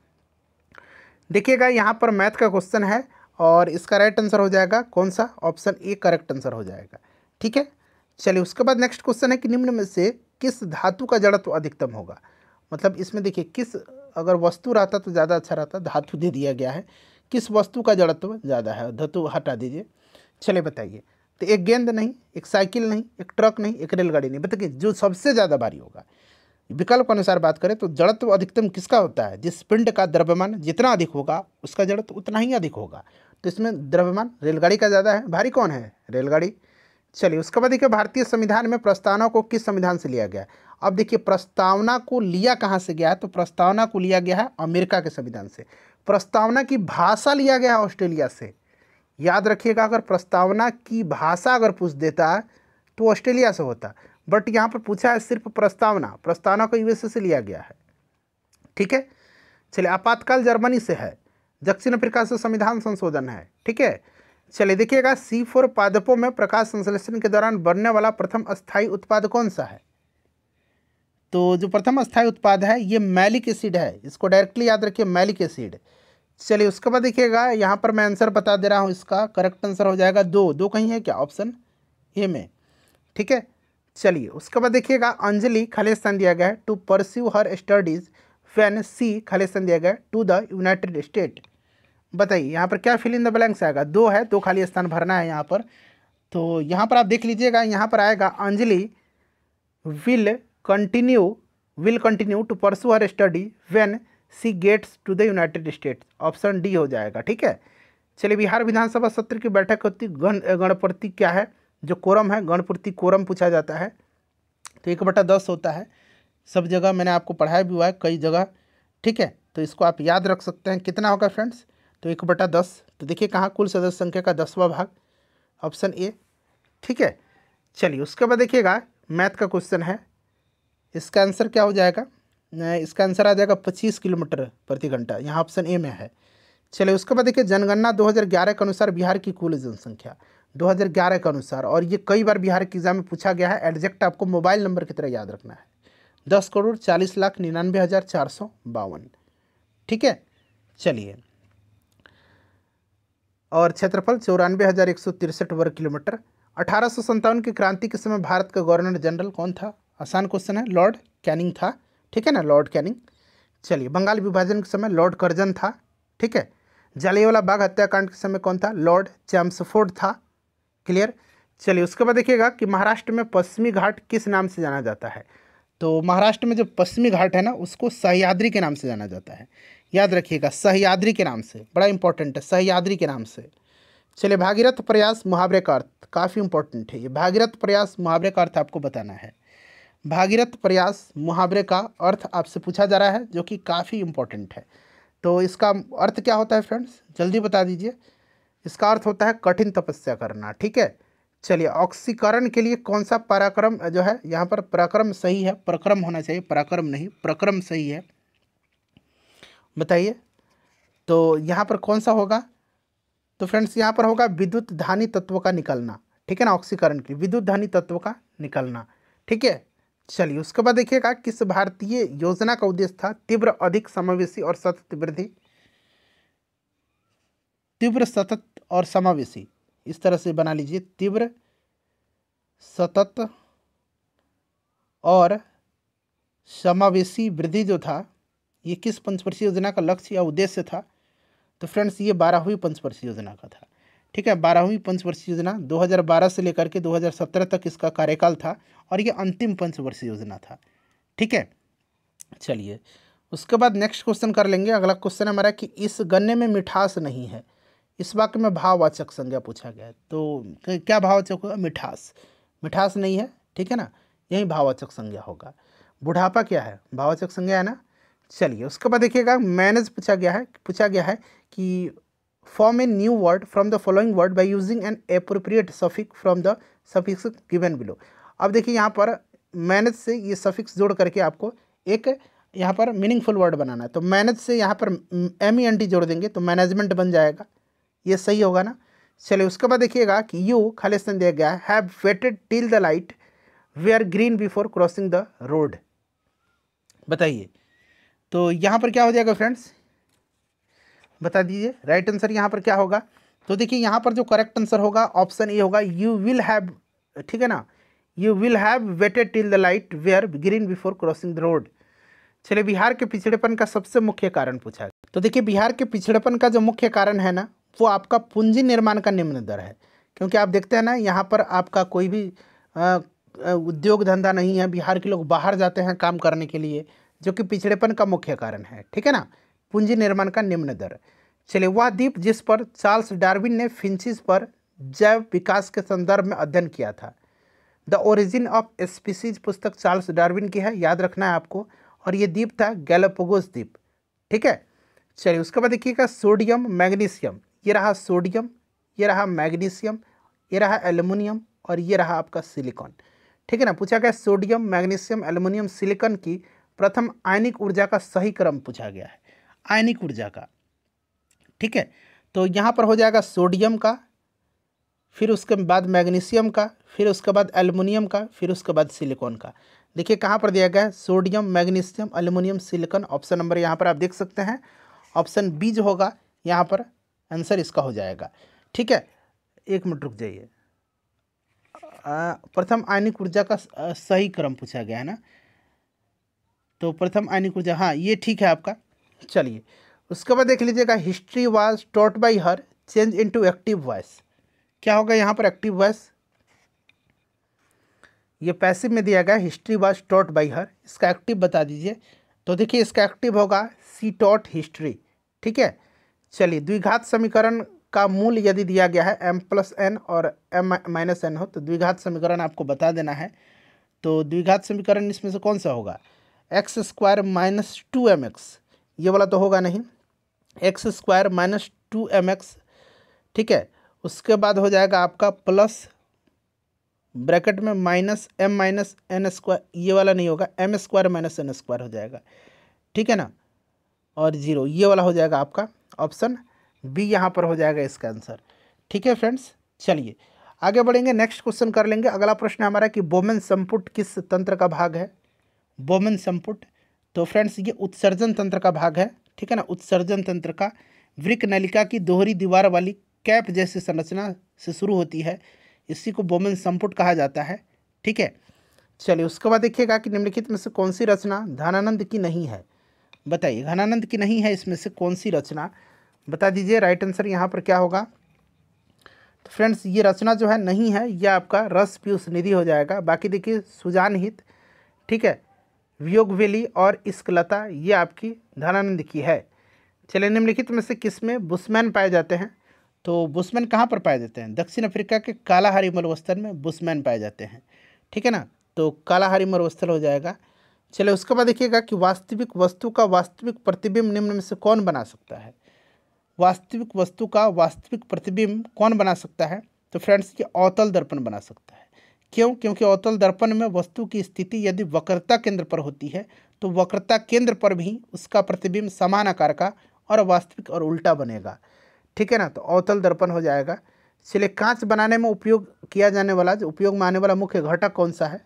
देखिएगा यहाँ पर मैथ का क्वेश्चन है और इसका राइट आंसर हो जाएगा कौन सा? ऑप्शन ए करेक्ट आंसर हो जाएगा। ठीक है। चलिए, उसके बाद नेक्स्ट क्वेश्चन है कि निम्न में से किस धातु का जड़त्व अधिकतम होगा? मतलब इसमें देखिए, किस, अगर वस्तु रहता तो ज़्यादा अच्छा रहता, धातु दे दिया गया है, किस वस्तु का जड़त्व ज़्यादा है? धातु हटा दीजिए। चलिए बताइए। तो एक गेंद नहीं, एक साइकिल नहीं, एक ट्रक नहीं, एक रेलगाड़ी नहीं, बताइए जो सबसे ज़्यादा भारी होगा। विकल्प के अनुसार बात करें तो जड़त्व अधिकतम किसका होता है? जिस पिंड का द्रव्यमान जितना अधिक होगा उसका जड़त्व उतना ही अधिक होगा। तो इसमें द्रव्यमान रेलगाड़ी का ज़्यादा है। भारी कौन है? रेलगाड़ी। चलिए, उसके बाद देखिए, भारतीय संविधान में प्रस्तावना को किस संविधान से लिया गया? अब देखिए, प्रस्तावना को लिया कहाँ से गया है? तो प्रस्तावना को लिया गया है अमेरिका के संविधान से। प्रस्तावना की भाषा लिया गया है ऑस्ट्रेलिया से। याद रखिएगा, अगर प्रस्तावना की भाषा अगर पूछ देता है तो ऑस्ट्रेलिया से होता, बट यहाँ पर पूछा है सिर्फ प्रस्तावना, प्रस्तावना को USA से लिया गया है। ठीक है। चलिए, आपातकाल जर्मनी से है, दक्षिण अफ्रीका से संविधान संशोधन है। ठीक है। चलिए, देखिएगा, C4 पादपों में प्रकाश संश्लेषण के दौरान बनने वाला प्रथम अस्थायी उत्पाद कौन सा है? तो जो प्रथम अस्थायी उत्पाद है ये मैलिक एसिड है, इसको डायरेक्टली याद रखिए, मैलिक एसिड। चलिए, उसके बाद देखिएगा, यहाँ पर मैं आंसर बता दे रहा हूँ, इसका करेक्ट आंसर हो जाएगा दो कहीं है क्या? ऑप्शन ए में। ठीक है। चलिए, उसके बाद देखिएगा, अंजलि खाली स्थान दिया गया है to pursue her studies when she खाली स्थान दिया गया है टू द यूनाइटेड स्टेट। बताइए यहाँ पर क्या फिल इन द ब्लैंक्स आएगा? दो है, दो खाली स्थान भरना है यहाँ पर। तो यहाँ पर आप देख लीजिएगा, यहाँ पर आएगा Anjali will continue to pursue her study when she gets to the United States. Option D हो जाएगा। ठीक है। चलिए, बिहार विधानसभा सत्र की बैठक होती गणप्रति क्या है? जो कोरम है, गणप्रति कोरम पूछा जाता है, तो 1/10 होता है। सब जगह मैंने आपको पढ़ाया भी हुआ है, कई जगह। ठीक है, तो इसको आप याद रख सकते हैं। कितना होगा फ्रेंड्स? तो 1/10। तो देखिए कहाँ, कुल सदस्य संख्या का 10वां भाग, ऑप्शन ए। ठीक है। चलिए, उसके बाद देखिएगा, मैथ का क्वेश्चन है, इसका आंसर क्या हो जाएगा? इसका आंसर आ जाएगा 25 किलोमीटर प्रति घंटा, यहाँ ऑप्शन ए में है। चलिए, उसके बाद देखिए, जनगणना 2011 के अनुसार बिहार की कुल जनसंख्या 2011 के अनुसार, और ये कई बार बिहार के एग्जाम में पूछा गया है, एग्जैक्ट आपको मोबाइल नंबर की तरह याद रखना है, 10,40,99,452। ठीक है। चलिए, और क्षेत्रफल 94,163 वर्ग किलोमीटर। 1857 की क्रांति के समय भारत का गवर्नर जनरल कौन था? आसान क्वेश्चन है, लॉर्ड कैनिंग था। ठीक है ना, लॉर्ड कैनिंग। चलिए, बंगाल विभाजन के समय लॉर्ड कर्जन था। ठीक है। जलियांवाला बाग हत्याकांड के समय कौन था? लॉर्ड चैम्सफोर्ड था। क्लियर। चलिए, उसके बाद देखिएगा कि महाराष्ट्र में पश्चिमी घाट किस नाम से जाना जाता है? तो महाराष्ट्र में जो पश्चिमी घाट है ना, उसको सह्याद्री के नाम से जाना जाता है। याद रखिएगा, सह्याद्री के नाम से, बड़ा इंपॉर्टेंट है, सह्याद्री के नाम से। चलिए, भागीरथ प्रयास मुहावरे का अर्थ काफ़ी इंपॉर्टेंट है। ये भागीरथ प्रयास मुहावरे का अर्थ आपको बताना है। भागीरथ प्रयास मुहावरे का अर्थ आपसे पूछा जा रहा है, जो कि काफ़ी इंपॉर्टेंट है। तो इसका अर्थ क्या होता है फ्रेंड्स? जल्दी बता दीजिए। इसका अर्थ होता है कठिन तपस्या करना। ठीक है। चलिए, ऑक्सीकरण के लिए कौन सा पराक्रम जो है, यहाँ पर पराक्रम सही है, प्रक्रम होना चाहिए, पराक्रम नहीं, प्रक्रम सही है, बताइए। तो यहाँ पर कौन सा होगा? तो फ्रेंड्स यहाँ पर होगा विद्युत धानी तत्व का निकलना, ठीक है ना, ऑक्सीकरण के लिए विद्युत धानी तत्व का निकलना, ठीक है। चलिए उसके बाद देखिएगा किस भारतीय योजना का उद्देश्य था तीव्र अधिक समावेशी और सतत वृद्धि। तीव्र सतत और समावेशी, इस तरह से बना लीजिए, तीव्र सतत और समावेशी वृद्धि जो था ये किस पंचवर्षीय योजना का लक्ष्य या उद्देश्य था। तो फ्रेंड्स ये 12वीं पंचवर्षीय योजना का था, ठीक है। 12वीं पंचवर्षीय योजना 2012 से लेकर के 2017 तक इसका कार्यकाल था और ये अंतिम पंचवर्षीय योजना था, ठीक है। चलिए उसके बाद नेक्स्ट क्वेश्चन कर लेंगे। अगला क्वेश्चन हमारा कि इस गन्ने में मिठास नहीं है, इस वाक्य में भाववाचक संज्ञा पूछा गया है। तो क्या भाववाचक होगा? मिठास, मिठास नहीं है, ठीक है ना, यही भाववाचक संज्ञा होगा। बुढ़ापा क्या है? भाववाचक संज्ञा है ना। चलिए उसके बाद देखिएगा मैनेज पूछा गया है कि form a new word from the following word by using N appropriate suffix from the suffix given below. अब देखिए यहाँ पर मैनेज से ये सफिक्स जोड़ करके आपको एक यहाँ पर मीनिंगफुल वर्ड बनाना है। तो मैनेज से यहाँ पर MENT जोड़ देंगे तो मैनेजमेंट बन जाएगा, ये सही होगा ना। चलिए उसके बाद देखिएगा कि यू खाली स्थान दिया गया है have waited till the light were green before crossing the road. बताइए तो यहाँ पर क्या हो जाएगा फ्रेंड्स, बता दीजिए राइट आंसर यहाँ पर क्या होगा। तो देखिए यहाँ पर जो करेक्ट आंसर होगा ऑप्शन ए होगा, यू विल हैव, ठीक है ना, you will have waited till the light were green before crossing the road. चलिए बिहार के पिछड़ेपन का सबसे मुख्य कारण पूछा गया। तो देखिए बिहार के पिछड़ेपन का जो मुख्य कारण है ना वो आपका पूंजी निर्माण का निम्न दर है, क्योंकि आप देखते हैं ना यहाँ पर आपका कोई भी उद्योग धंधा नहीं है, बिहार के लोग बाहर जाते हैं काम करने के लिए, जो कि पिछड़ेपन का मुख्य कारण है, ठीक है ना, पूंजी निर्माण का निम्न दर। चलिए वह द्वीप जिस पर चार्ल्स डार्विन ने फिंचिस पर जैव विकास के संदर्भ में अध्ययन किया था। द ओरिजिन ऑफ स्पीसीज पुस्तक चार्ल्स डार्विन की है, याद रखना है आपको, और ये द्वीप था गैलापागोस द्वीप, ठीक है। चलिए उसके बाद देखिएगा सोडियम मैग्नीशियम, ये रहा सोडियम, ये रहा मैग्नीशियम, ये रहा एल्युमिनियम और ये रहा आपका सिलिकॉन, ठीक है ना। पूछा गया सोडियम मैग्नीशियम एल्युमिनियम सिलिकॉन की प्रथम आयनिक ऊर्जा का सही क्रम पूछा गया है, आयनिक ऊर्जा का, ठीक है। तो यहाँ पर हो जाएगा सोडियम का, फिर उसके बाद मैग्नीशियम का, फिर उसके बाद एल्युमिनियम का, फिर उसके बाद सिलिकॉन का। देखिए कहाँ पर दिया गया है, sodium magnesium aluminium silicon. Option number यहाँ पर आप देख सकते हैं, ऑप्शन बी जो होगा यहाँ पर आंसर इसका हो जाएगा, ठीक है। एक मिनट रुक जाइए, प्रथम आयनिक ऊर्जा का सही क्रम पूछा गया है ना, तो प्रथम आयनिक ऊर्जा, हाँ ये ठीक है आपका। चलिए उसके बाद देख लीजिएगा history was taught by her change into active voice. क्या होगा यहाँ पर एक्टिव वॉइस, ये पैसिव में दिया गया हिस्ट्री वाज टॉट बाय हर, इसका एक्टिव बता दीजिए। तो देखिए इसका एक्टिव होगा सी टॉट हिस्ट्री, ठीक है। चलिए द्विघात समीकरण का मूल यदि दिया गया है m+n और m-n हो तो द्विघात समीकरण आपको बता देना है। तो द्विघात समीकरण इसमें से कौन सा होगा, x² - 2mx, ये वाला तो होगा नहीं, x² - 2mx, ठीक है। उसके बाद हो जाएगा आपका प्लस ब्रैकेट में -m-n², ये वाला नहीं होगा, m² - n² हो जाएगा, ठीक है ना, और 0 ये वाला हो जाएगा आपका ऑप्शन बी यहाँ पर हो जाएगा इसका आंसर, ठीक है फ्रेंड्स। चलिए आगे बढ़ेंगे, नेक्स्ट क्वेश्चन कर लेंगे। अगला प्रश्न हमारा कि बोमेन संपुट किस तंत्र का भाग है, बोमेन संपुट। तो फ्रेंड्स ये उत्सर्जन तंत्र का भाग है, ठीक है ना, उत्सर्जन तंत्र का। वृक्क नलिका की दोहरी दीवार वाली कैप जैसी संरचना से शुरू होती है, इसी को बोमेन संपुट कहा जाता है, ठीक है। चलिए उसके बाद देखिएगा कि निम्नलिखित में से कौन सी रचना घनानंद की नहीं है। बताइए घनानंद की नहीं है इसमें से कौन सी रचना, बता दीजिए राइट आंसर यहाँ पर क्या होगा। तो फ्रेंड्स ये रचना जो है नहीं है, यह आपका रस पीयूष निधि हो जाएगा। बाकी देखिए सुजान हित, ठीक है, वियोग वेली और इश्कलता ये आपकी घनानंद की है। चलिए निम्नलिखित में से किसमें बुशमैन पाए जाते हैं। तो बुशमैन कहाँ पर पाए जाते हैं, दक्षिण अफ्रीका के कालाहारी मरुस्थल में बुशमैन पाए जाते हैं, ठीक है ना, तो कालाहारी मरुस्थल हो जाएगा। चलिए उसके बाद देखिएगा कि वास्तविक वस्तु का वास्तविक प्रतिबिंब निम्न में से कौन बना सकता है। वास्तविक वस्तु का वास्तविक प्रतिबिंब कौन बना सकता है। तो फ्रेंड्स ये अवतल दर्पण बना सकता है। क्यों, क्योंकि अवतल दर्पण में वस्तु की स्थिति यदि वक्रता केंद्र पर होती है तो वक्रता केंद्र पर भी उसका प्रतिबिंब समान आकार का और वास्तविक और उल्टा बनेगा, ठीक है ना। तो अवतल दर्पण हो जाएगा। चलिए, कांच बनाने में उपयोग किया जाने वाला, जो उपयोग में आने वाला मुख्य घटक कौन सा है?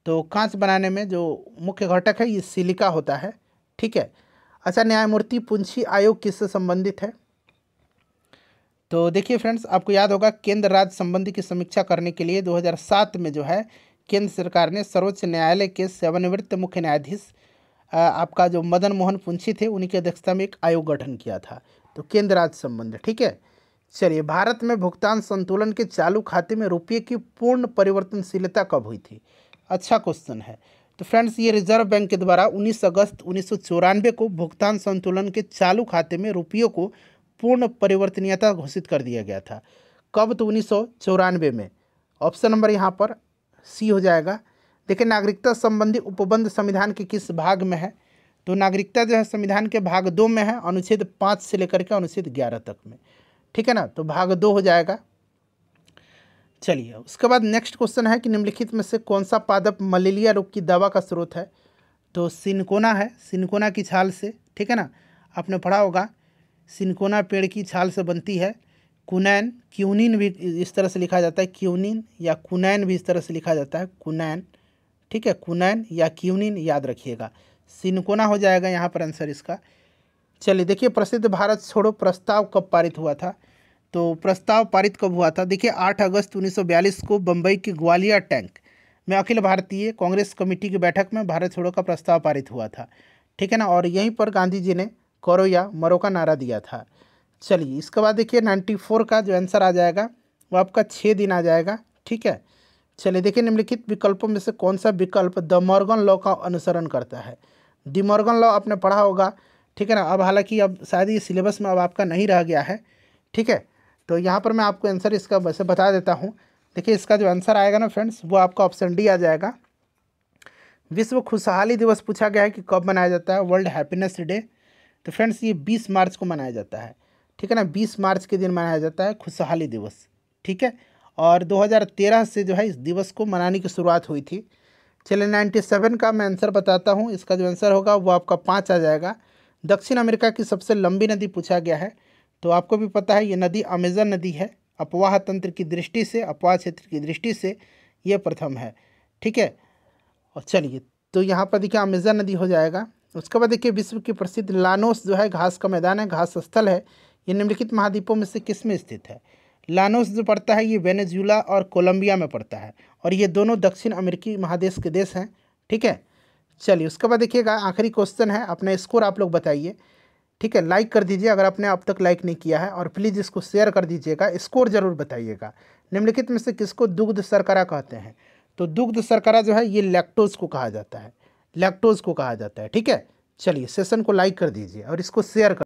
तो कांच बनाने में जो मुख्य घटक है ये सिलिका होता है। ठीक है। अच्छा, न्यायमूर्ति पुंछी आयोग किससे संबंधित है? तो देखिए फ्रेंड्स, आपको याद होगा केंद्र राज्य संबंधी की समीक्षा करने के लिए 2007 में जो है केंद्र सरकार ने सर्वोच्च न्यायालय के सेवानिवृत्त मुख्य न्यायाधीश आपका जो मदन मोहन पुंछी थे, उन्हीं की अध्यक्षता में एक आयोग गठन किया था। तो केंद्र राज्य संबंध, ठीक है। चलिए, भारत में भुगतान संतुलन के चालू खाते में रुपये की पूर्ण परिवर्तनशीलता कब हुई थी? अच्छा क्वेश्चन है। तो फ्रेंड्स, ये रिजर्व बैंक के द्वारा 19 अगस्त 1994 को भुगतान संतुलन के चालू खाते में रुपयों को पूर्ण परिवर्तनीयता घोषित कर दिया गया था। कब? तो 1994 में। ऑप्शन नंबर यहाँ पर सी हो जाएगा। देखिए, नागरिकता संबंधी उपबंध संविधान के किस भाग में है? तो नागरिकता जो है संविधान के भाग 2 में है, अनुच्छेद 5 से लेकर के अनुच्छेद 11 तक में। ठीक है ना। तो भाग 2 हो जाएगा। चलिए, उसके बाद नेक्स्ट क्वेश्चन है कि निम्नलिखित में से कौन सा पादप मलेरिया रोग की दवा का स्रोत है? तो सिनकोना है, सिनकोना की छाल से। ठीक है ना, आपने पढ़ा होगा, सिनकोना पेड़ की छाल से बनती है। कुनैन, क्यूनिन भी इस तरह से लिखा जाता है, क्यूनिन या कुनैन भी इस तरह से लिखा जाता है, कुनैन। ठीक है, कुनैन या क्यूनिन याद रखिएगा। सिनकोना हो जाएगा यहाँ पर आंसर इसका। चलिए, देखिए, प्रसिद्ध भारत छोड़ो प्रस्ताव कब पारित हुआ था? तो प्रस्ताव पारित कब हुआ था? देखिए, 8 अगस्त 1942 को बम्बई के ग्वालियर टैंक में अखिल भारतीय कांग्रेस कमेटी की बैठक में भारत छोड़ो का प्रस्ताव पारित हुआ था। ठीक है ना। और यहीं पर गांधी जी ने करो या मरो का नारा दिया था। चलिए, इसके बाद देखिए 94 का जो आंसर आ जाएगा वो आपका 6 दिन आ जाएगा। ठीक है। चलिए, देखिए, निम्नलिखित विकल्पों में से कौन सा विकल्प द मॉर्गन लॉ का अनुसरण करता है? डी मॉर्गन लॉ आपने पढ़ा होगा। ठीक है ना। अब हालांकि अब शायद ये सिलेबस में अब आपका नहीं रह गया है। ठीक है। तो यहाँ पर मैं आपको आंसर इसका वैसे बता देता हूँ। देखिए, इसका जो आंसर आएगा ना फ्रेंड्स, वो आपका ऑप्शन डी आ जाएगा। विश्व खुशहाली दिवस पूछा गया है कि कब मनाया जाता है? World happiness day. तो फ्रेंड्स, ये 20 मार्च को मनाया जाता है। ठीक है ना, 20 मार्च के दिन मनाया जाता है खुशहाली दिवस। ठीक है। और 2013 से जो है इस दिवस को मनाने की शुरुआत हुई थी। चलिए, 97 का मैं आंसर बताता हूँ। इसका जो आंसर होगा वो आपका 5 आ जाएगा। दक्षिण अमेरिका की सबसे लंबी नदी पूछा गया है। तो आपको भी पता है ये नदी अमेजन नदी है। अपवाह तंत्र की दृष्टि से, अपवाह क्षेत्र की दृष्टि से ये प्रथम है। ठीक है। और चलिए, तो यहाँ पर देखिए अमेजन नदी हो जाएगा। उसके बाद देखिए, विश्व की प्रसिद्ध लानोस जो है घास का मैदान है, घास स्थल है, ये निम्नलिखित महाद्वीपों में से किस में स्थित है? लानोस जो पड़ता है ये वेनेजुला और कोलंबिया में पड़ता है, और ये दोनों दक्षिण अमेरिकी महादेश के देश हैं। ठीक है। चलिए, उसके बाद देखिएगा आखिरी क्वेश्चन है, अपना स्कोर आप लोग बताइए। ठीक है, लाइक कर दीजिए अगर आपने अब तक लाइक नहीं किया है, और प्लीज़ इसको शेयर कर दीजिएगा। स्कोर जरूर बताइएगा। निम्नलिखित में से किसको दुग्ध शर्करा कहते हैं? तो दुग्ध शर्करा जो है ये लैक्टोज को कहा जाता है, लैक्टोज को कहा जाता है। ठीक है। चलिए, सेशन को लाइक कर दीजिए और इसको शेयर कर